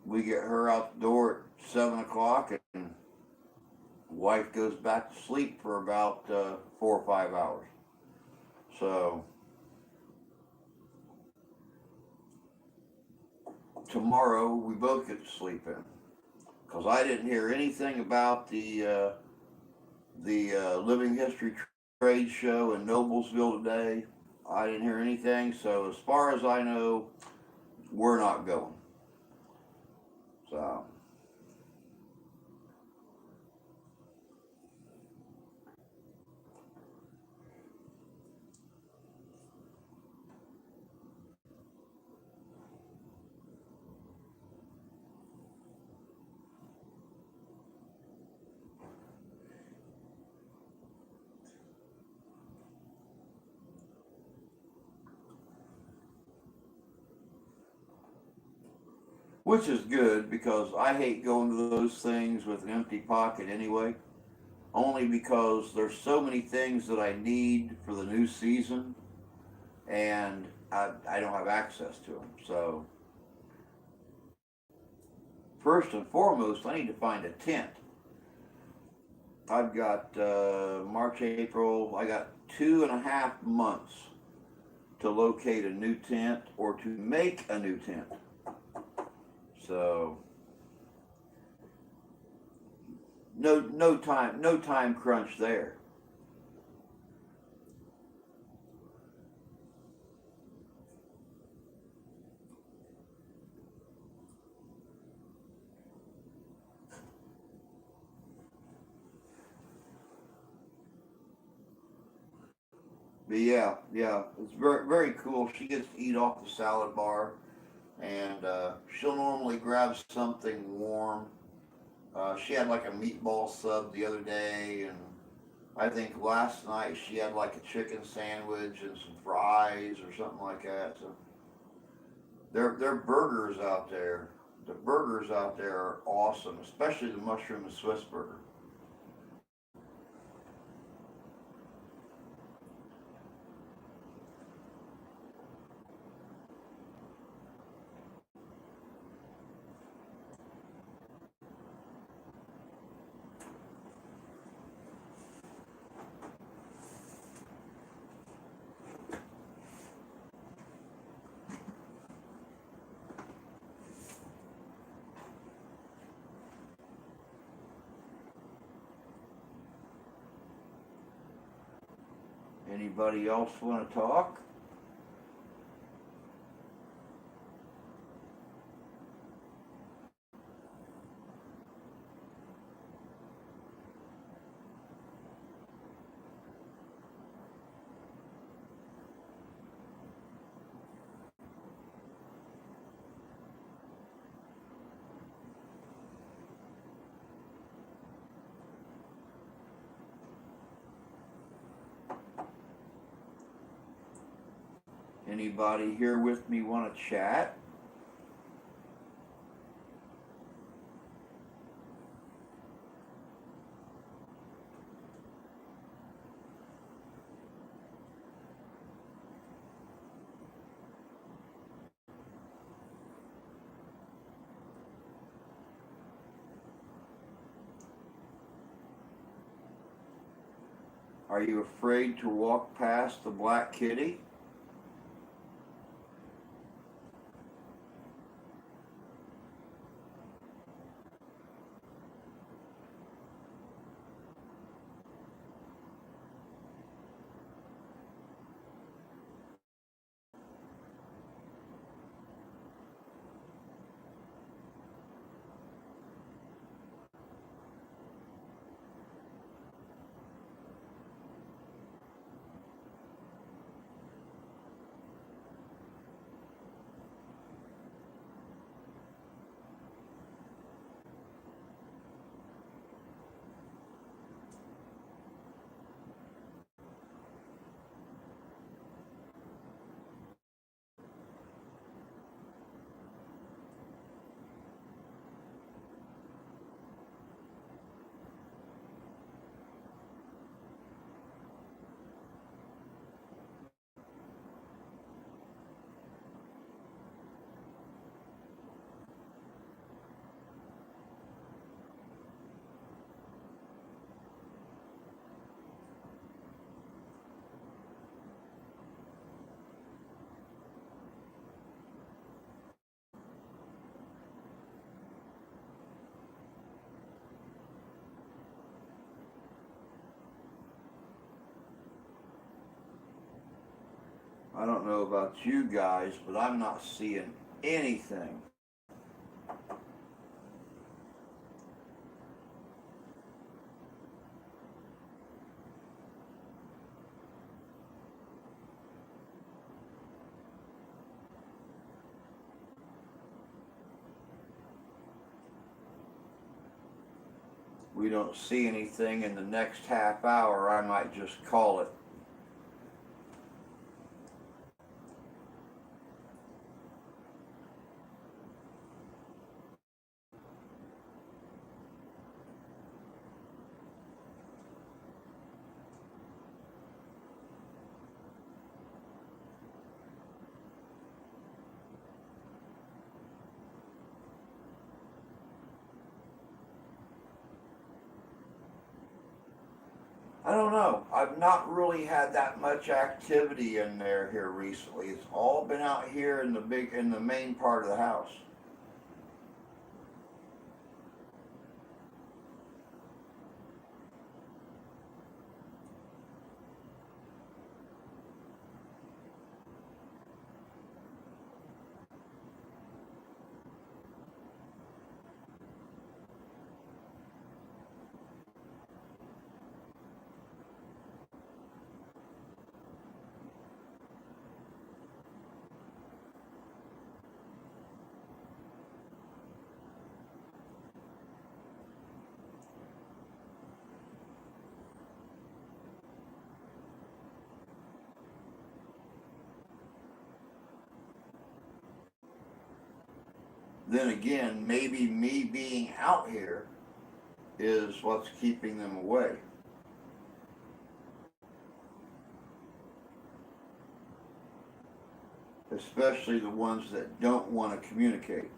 we get her out the door at 7 o'clock, and wife goes back to sleep for about 4 or 5 hours. So tomorrow we both get to sleep in, because I didn't hear anything about the Living History Trade Show in Noblesville today. I didn't hear anything, so as far as I know, we're not going. So which is good, because I hate going to those things with an empty pocket anyway. Only because there's so many things that I need for the new season, and I don't have access to them. So first and foremost, I need to find a tent. I've got March, April. I got 2.5 months to locate a new tent or to make a new tent. So no time crunch there. But yeah, it's very cool. She gets to eat off the salad bar, and she'll normally grab something warm. She had like a meatball sub the other day, and I think last night she had like a chicken sandwich and some fries or something like that. So their burgers out there, the burgers out there are awesome, especially the mushroom and Swiss burger. Anybody else want to talk? Anybody here with me want to chat? Are you afraid to walk past the black kitty? I don't know about you guys, but I'm not seeing anything. We don't see anything in the next half hour, I might just call it. I don't know. I've not really had that much activity in there here recently. It's all been out here in the main part of the house. Then again, maybe me being out here is what's keeping them away. Especially the ones that don't want to communicate.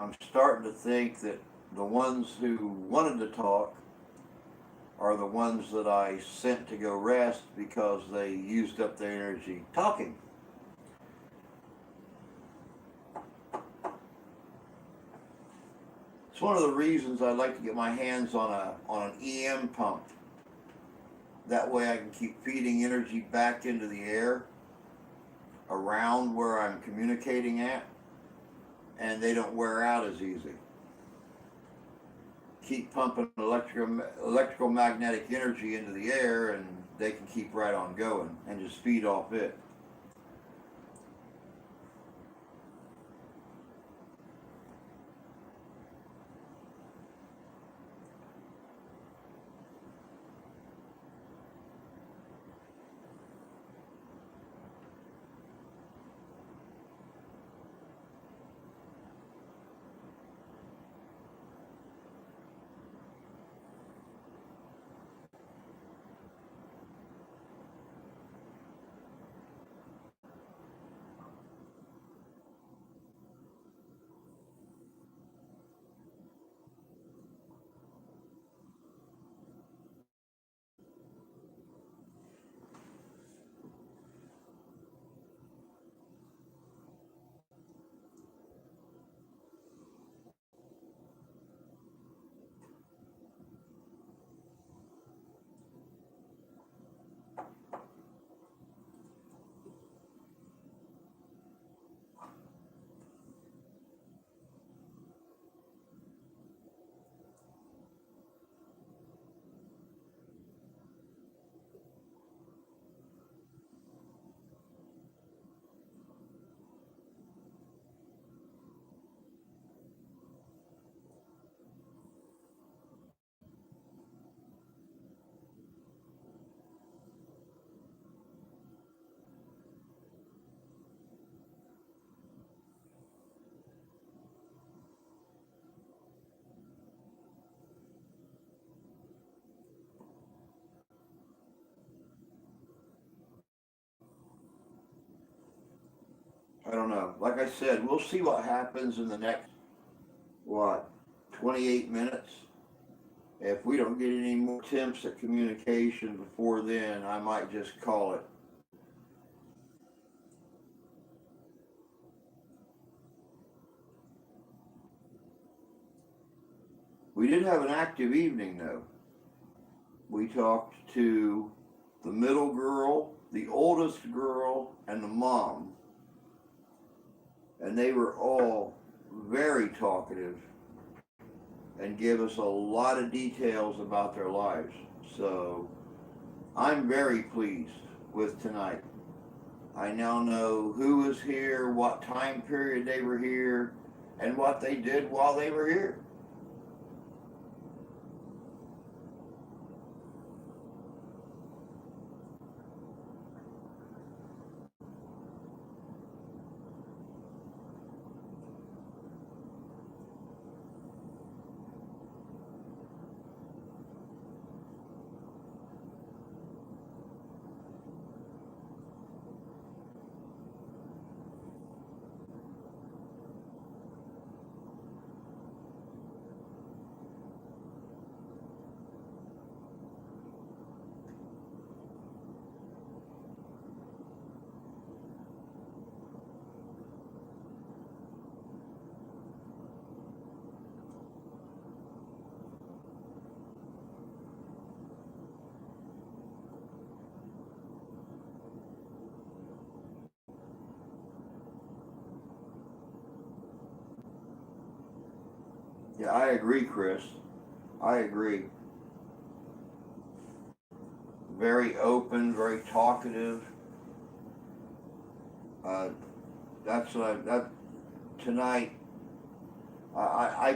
I'm starting to think that the ones who wanted to talk are the ones that I sent to go rest because they used up their energy talking. It's one of the reasons I like to get my hands on an EM pump. That way I can keep feeding energy back into the air around where I'm communicating at, and they don't wear out as easy. Keep pumping electromagnetic energy into the air, and they can keep right on going and just feed off it. I don't know. Like I said, we'll see what happens in the next, what, 28 minutes. If we don't get any more attempts at communication before then, I might just call it. We did have an active evening though. We talked to the middle girl, the oldest girl, and the mom. And they were all very talkative and gave us a lot of details about their lives. So I'm very pleased with tonight. I now know who was here, what time period they were here, and what they did while they were here. Yeah, I agree, Chris. I agree. Very open, very talkative. Uh, that's what that tonight. I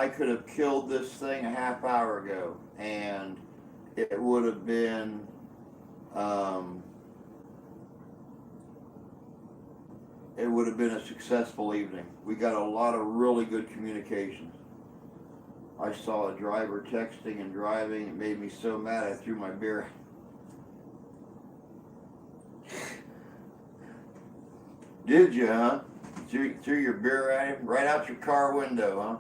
could have killed this thing a half hour ago, and it would have been um, it would have been a successful evening. We got a lot of really good communications. I saw a driver texting and driving. It made me so mad I threw my beer. Did you, huh? Threw your beer at him right out your car window, huh?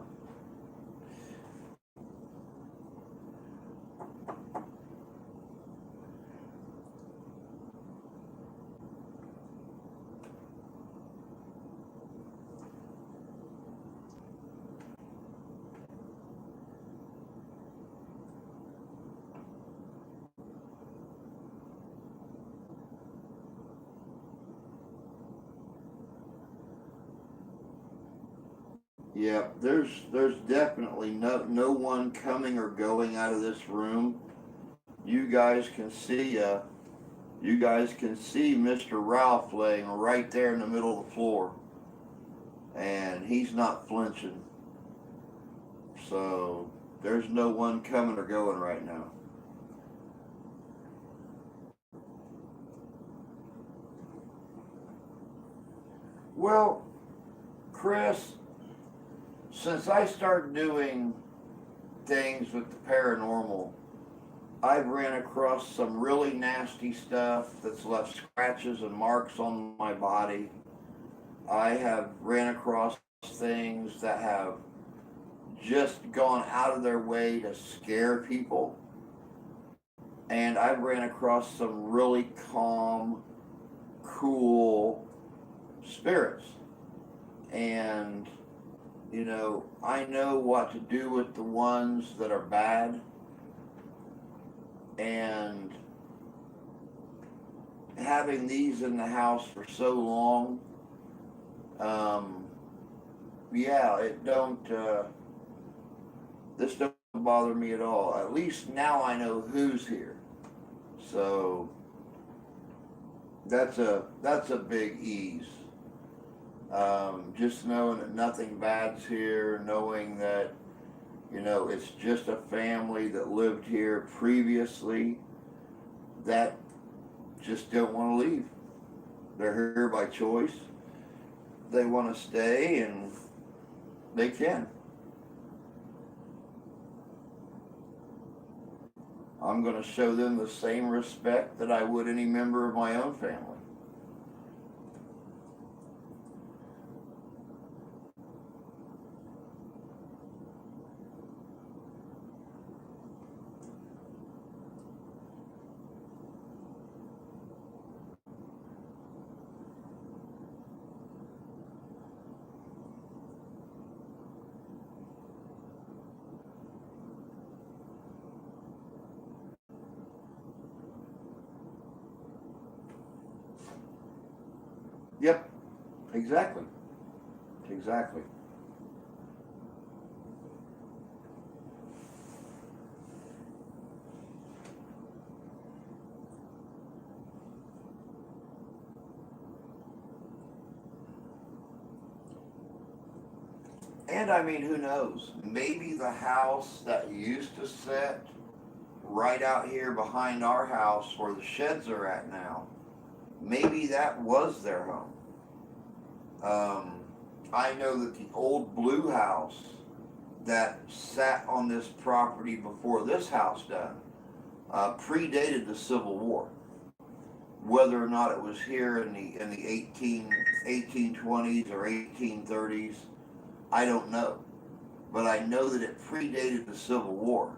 Yeah, there's definitely no one coming or going out of this room. You guys can see Mr. Ralph laying right there in the middle of the floor, and he's not flinching. So there's no one coming or going right now. Well, Chris, since I started doing things with the paranormal, I've ran across some really nasty stuff that's left scratches and marks on my body. I have ran across things that have just gone out of their way to scare people. And I've ran across some really calm, cool spirits. And, I know what to do with the ones that are bad. And having these in the house for so long, yeah, this don't bother me at all. At least now I know who's here. So that's a big ease. Just knowing that nothing bad's here, knowing that, it's just a family that lived here previously that just don't want to leave. They're here by choice. They want to stay, and they can. I'm going to show them the same respect that I would any member of my own family. Yep, exactly. Exactly. And I mean, who knows? Maybe the house that used to sit right out here behind our house where the sheds are at now, maybe that was their home. Um, I know that the old blue house that sat on this property before this house done predated the Civil War. Whether or not it was here in the 1820s or 1830s, I don't know. But I know that it predated the Civil War.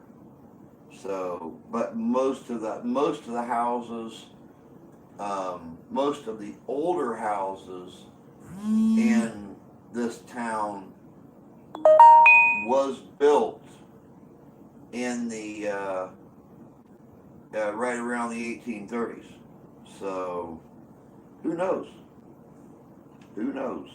So, but most of the houses, most of the older houses in this town was built in the right around the 1830s. So, who knows? Who knows?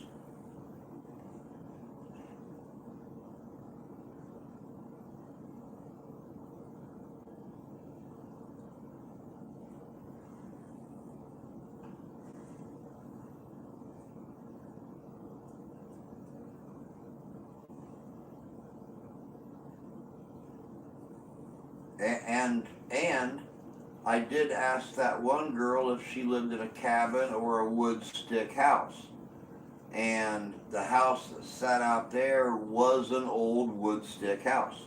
And I did ask that one girl if she lived in a cabin or a wood stick house. And the house that sat out there was an old wood stick house.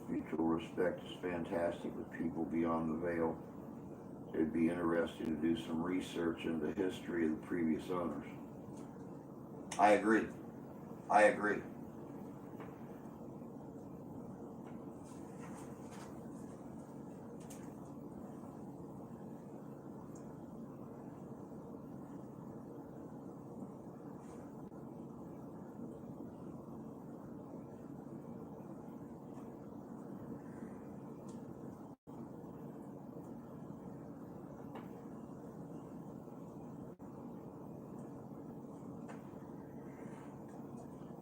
Mutual respect is fantastic with people beyond the veil. It'd be interesting to do some research into the history of the previous owners. I agree. I agree.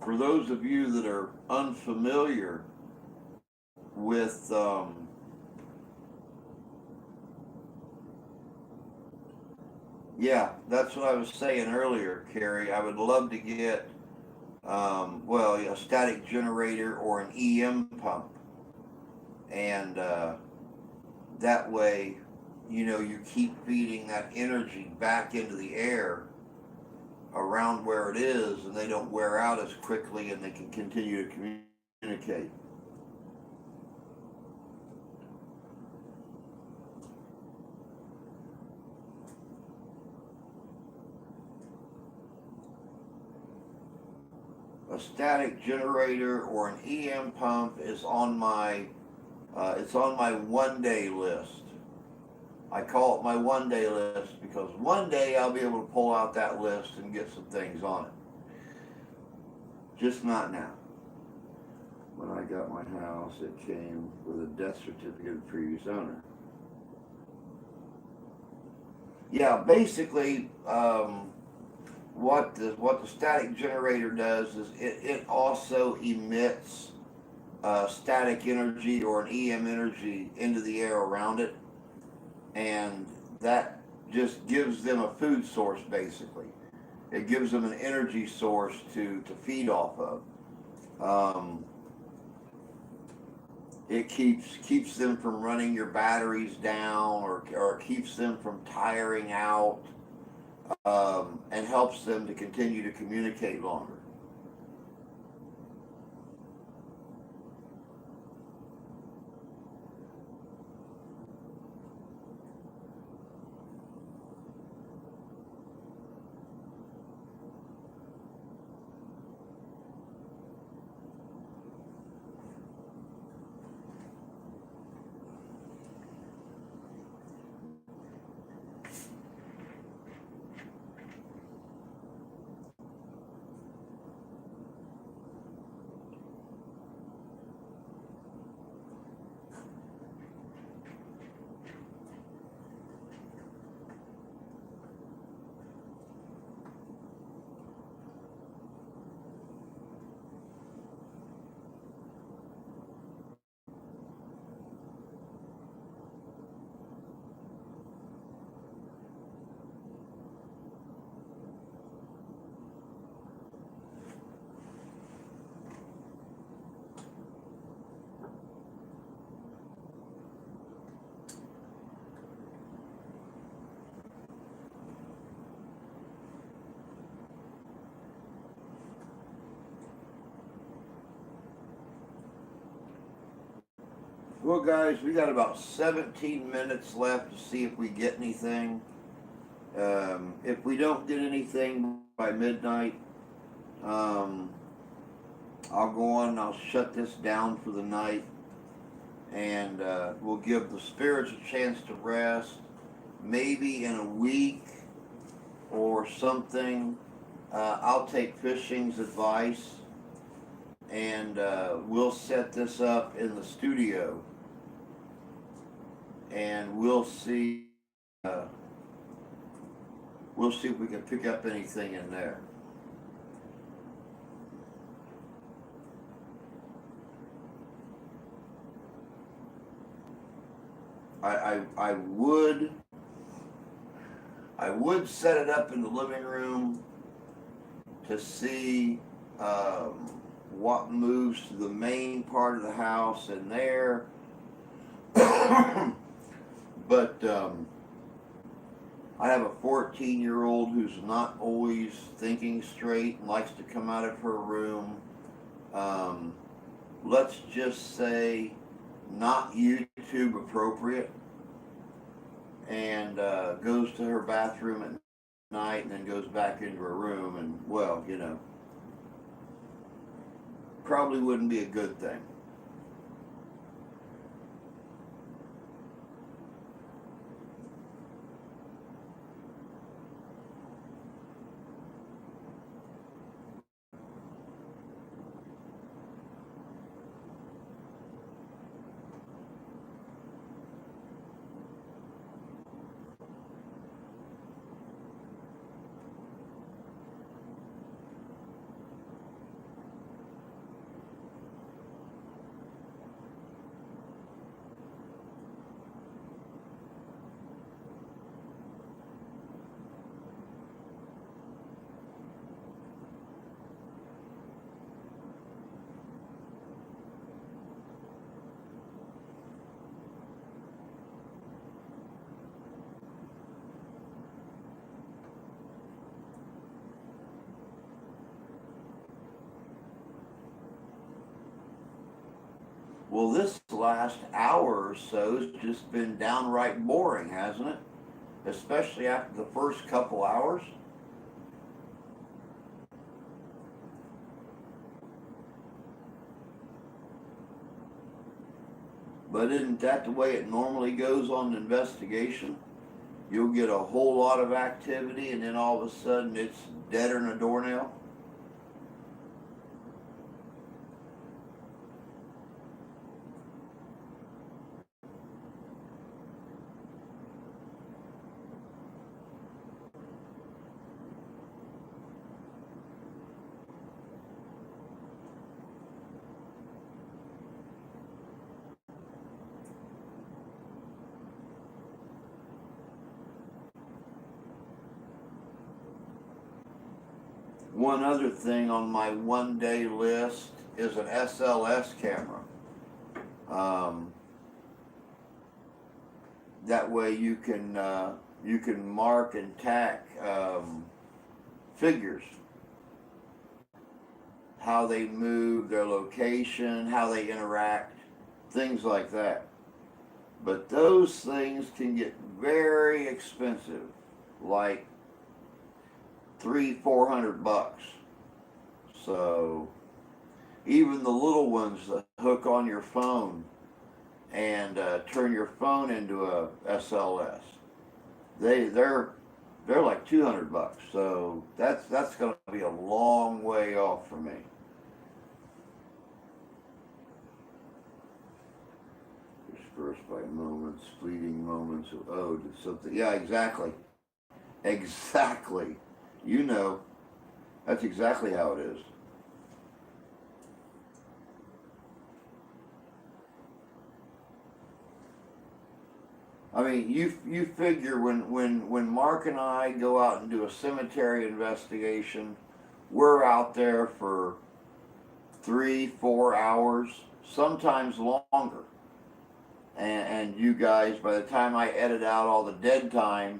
For those of you that are unfamiliar with yeah, that's what I was saying earlier, Carrie. I would love to get well, a static generator or an EM pump, and that way, you keep feeding that energy back into the air around where it is, and they don't wear out as quickly, and they can continue to communicate. A static generator or an EM pump is on my it's on my 1 day list. I call it my 1 day list because one day I'll be able to pull out that list and get some things on it. Just not now. When I got my house, it came with a death certificate of the previous owner. Yeah, basically, what the static generator does is it also emits static energy or an EM energy into the air around it, and that just gives them a food source. Basically, it gives them an energy source to feed off of. Um, it keeps them from running your batteries down, or keeps them from tiring out, and helps them to continue to communicate longer. Well, guys, we got about 17 minutes left to see if we get anything. If we don't get anything by midnight, um, I'll go on and I'll shut this down for the night, and we'll give the spirits a chance to rest. Maybe in a week or something, I'll take Fishing's advice, and we'll set this up in the studio, and uh, we'll see if we can pick up anything in there. I would set it up in the living room, to see what moves to the main part of the house in there. But I have a 14-year-old who's not always thinking straight and likes to come out of her room. Let's just say not YouTube appropriate, and goes to her bathroom at night and then goes back into her room, and well, you know, probably wouldn't be a good thing. Well, this last hour or so has just been downright boring, hasn't it? Especially after the first couple hours. But isn't that the way it normally goes on an investigation? You'll get a whole lot of activity, and then all of a sudden it's deader than a doornail. One other thing on my one-day list is an SLS camera. That way you can mark and tack figures, how they move, their location, how they interact, things like that. But those things can get very expensive, like $300-400. So even the little ones that hook on your phone and turn your phone into a SLS, they're like $200. So that's going to be a long way off for me. Dispersed by moments, fleeting moments of did something. Yeah, exactly. Exactly. You know, that's exactly how it is. I mean, you figure when Mark and I go out and do a cemetery investigation, we're out there for 3-4 hours, sometimes longer. And you guys, by the time I edit out all the dead time,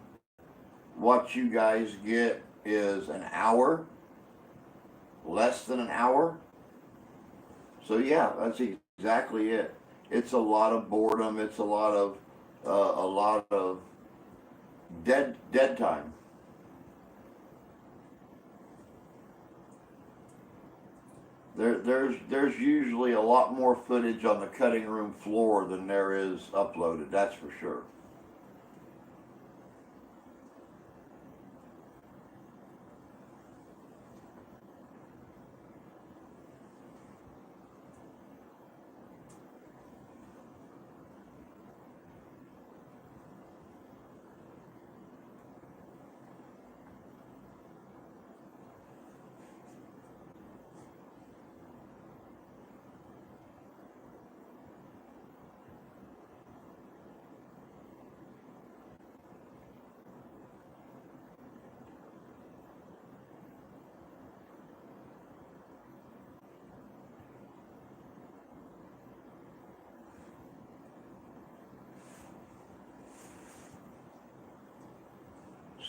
what you guys get is an hour, less than an hour. So yeah, that's exactly it. It's a lot of boredom. It's a lot of dead time. There's usually a lot more footage on the cutting room floor than there is uploaded. That's for sure.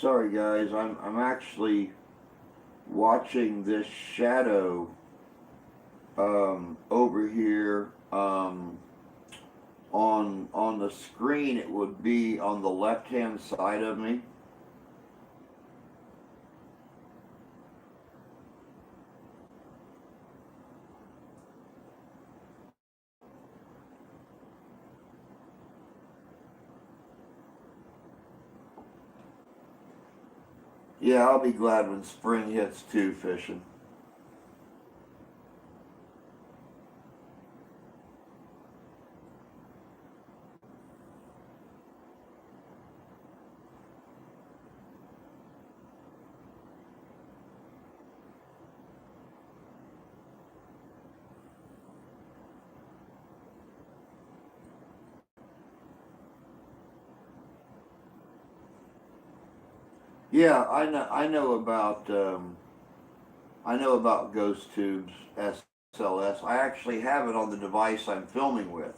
Sorry guys, I'm actually watching this shadow over here on the screen. It would be on the left hand side of me. Yeah, I'll be glad when spring hits too, fishing. Yeah, I know about Ghost Tubes SLS. I actually have it on the device I'm filming with.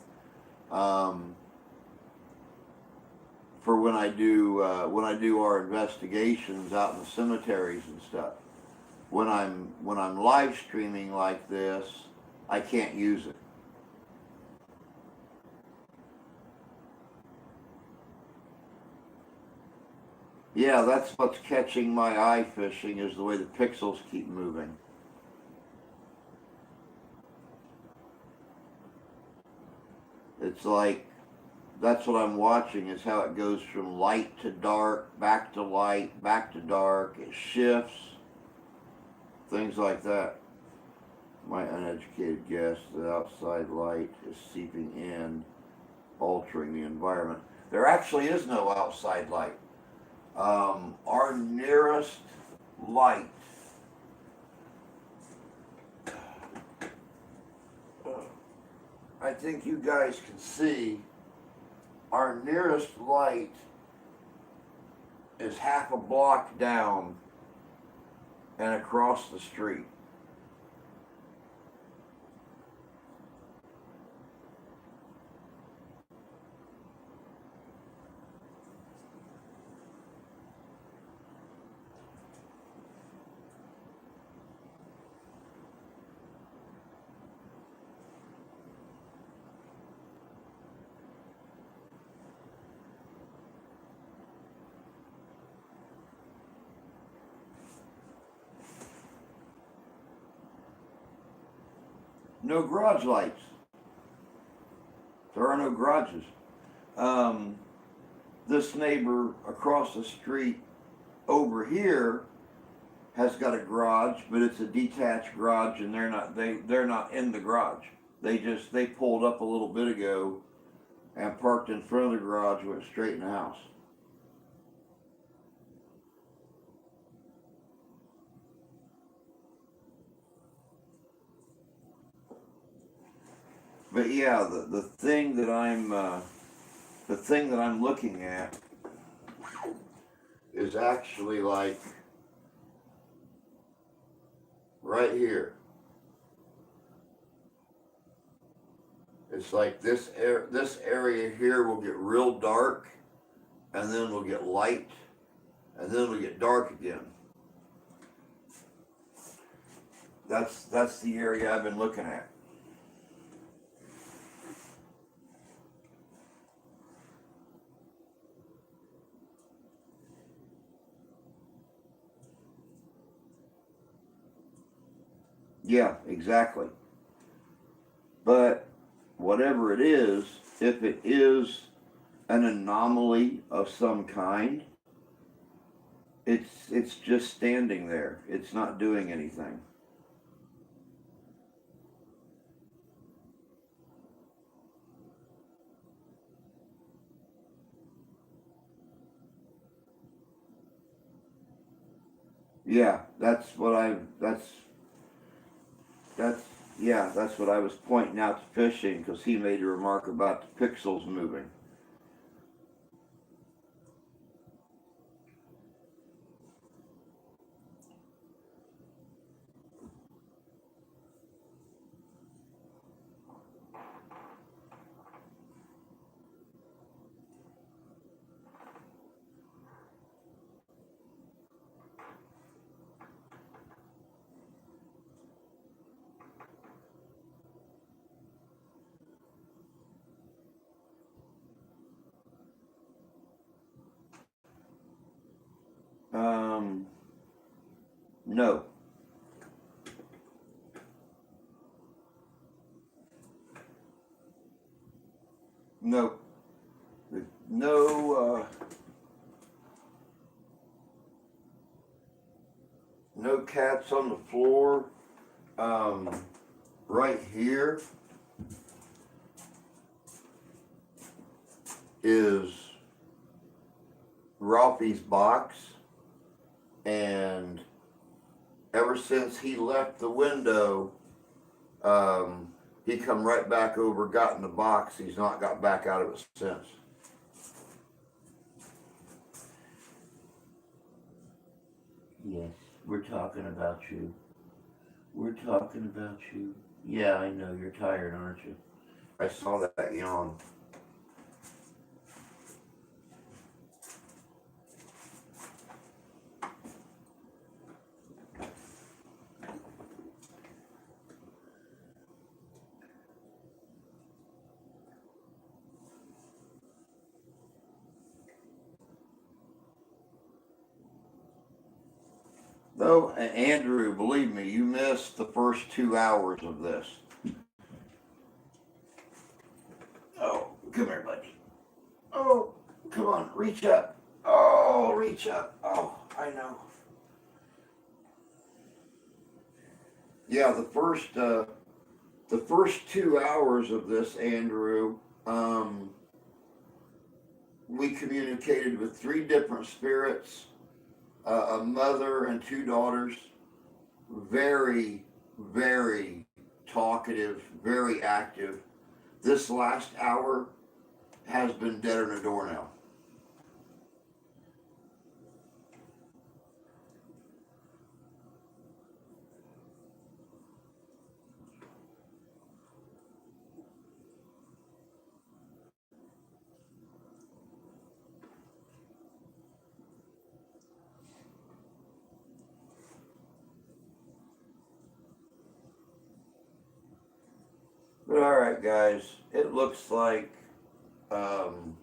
Um, for when I do our investigations out in the cemeteries and stuff. When I'm live streaming like this, I can't use it. Yeah, that's what's catching my eye fishing, is the way the pixels keep moving. It's like that's what I'm watching, is how it goes from light to dark, back to light, back to dark. It shifts, things like that. My uneducated guess, the outside light is seeping in, altering the environment. There actually is no outside light. Our nearest light, I think you guys can see, our nearest light is half a block down and across the street. No garage lights. There are no garages. Um, this neighbor across the street over here has got a garage, but it's a detached garage, and they're not in the garage. They pulled up a little bit ago and parked in front of the garage, went straight in the house. But yeah, the thing that I'm looking at is actually like right here. It's like this area here will get real dark, and then we'll get light, and then we'll get dark again. That's the area I've been looking at. Yeah, exactly. But whatever it is, if it is an anomaly of some kind, it's just standing there. It's not doing anything. Yeah, that's yeah, that's what I was pointing out to fishing, because he made a remark about the pixels moving. No. No. No, no cats on the floor. Right here is Ralphie's box, and ever since he left the window, he come right back over, got in the box. He's not got back out of it since. Yes, we're talking about you. We're talking about you. Yeah, I know, you're tired, aren't you? I saw that yawn. Though, Andrew, believe me, you missed the first 2 hours of this. Oh, come here, buddy. Oh, come on, reach up. Oh, reach up. Oh, I know. Yeah, the first 2 hours of this, Andrew, we communicated with 3 different spirits, a mother and 2 daughters. Very, very talkative, very active. This last hour has been deader than a doornail. But all right, guys, um,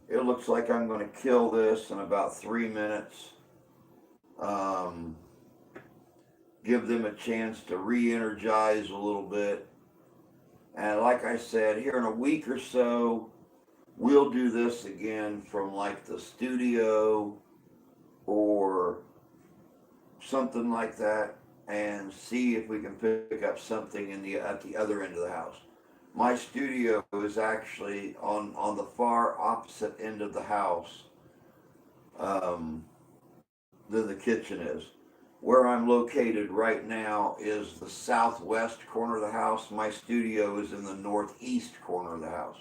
it looks like I'm going to kill this in about 3 minutes. Um, give them a chance to re-energize a little bit. And like I said, here in a week or so, we'll do this again from like the studio or something like that, and see if we can pick up something at the other end of the house. My studio is actually on the far opposite end of the house than the kitchen is. Where I'm located right now is the southwest corner of the house. My studio is in the northeast corner of the house.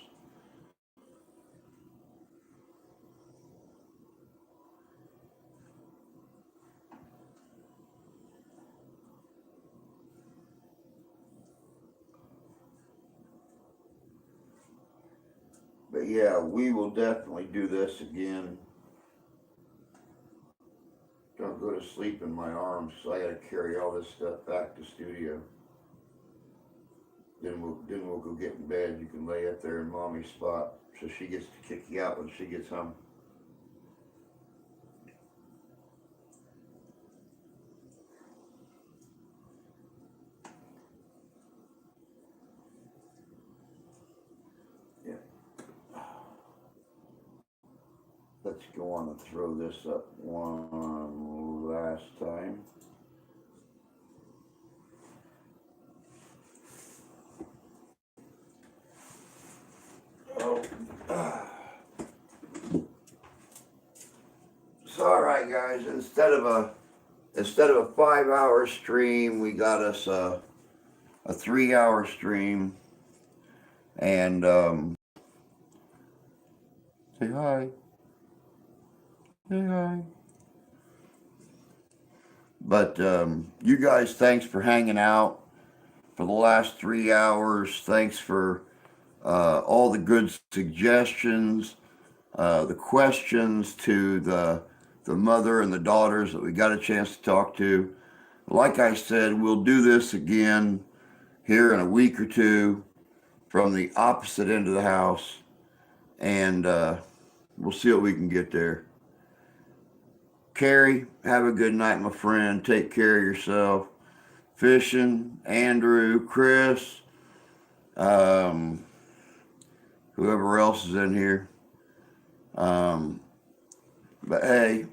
But yeah, we will definitely do this again. Don't go to sleep in my arms, so I gotta carry all this stuff back to studio. Then we'll go get in bed. You can lay up there in mommy's spot, so she gets to kick you out when she gets home. Yeah. Let's go on and throw this up one last time. Oh. So all right, guys. Instead of a 5-hour stream, we got us a 3-hour stream. And say hi. Say hi. But you guys, thanks for hanging out for the last 3 hours. Thanks for all the good suggestions, the questions to the mother and the daughters that we got a chance to talk to. Like I said, we'll do this again here in a week or two from the opposite end of the house, and we'll see what we can get there. Carrie, have a good night, my friend. Take care of yourself. Fishing, Andrew, Chris, um, whoever else is in here. But hey,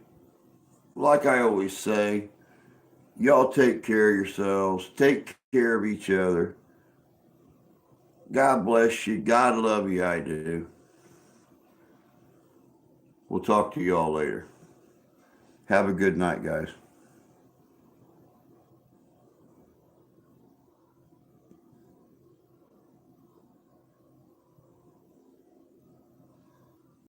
like I always say, y'all take care of yourselves. Take care of each other. God bless you. God love you. I do. We'll talk to y'all later. Have a good night, guys.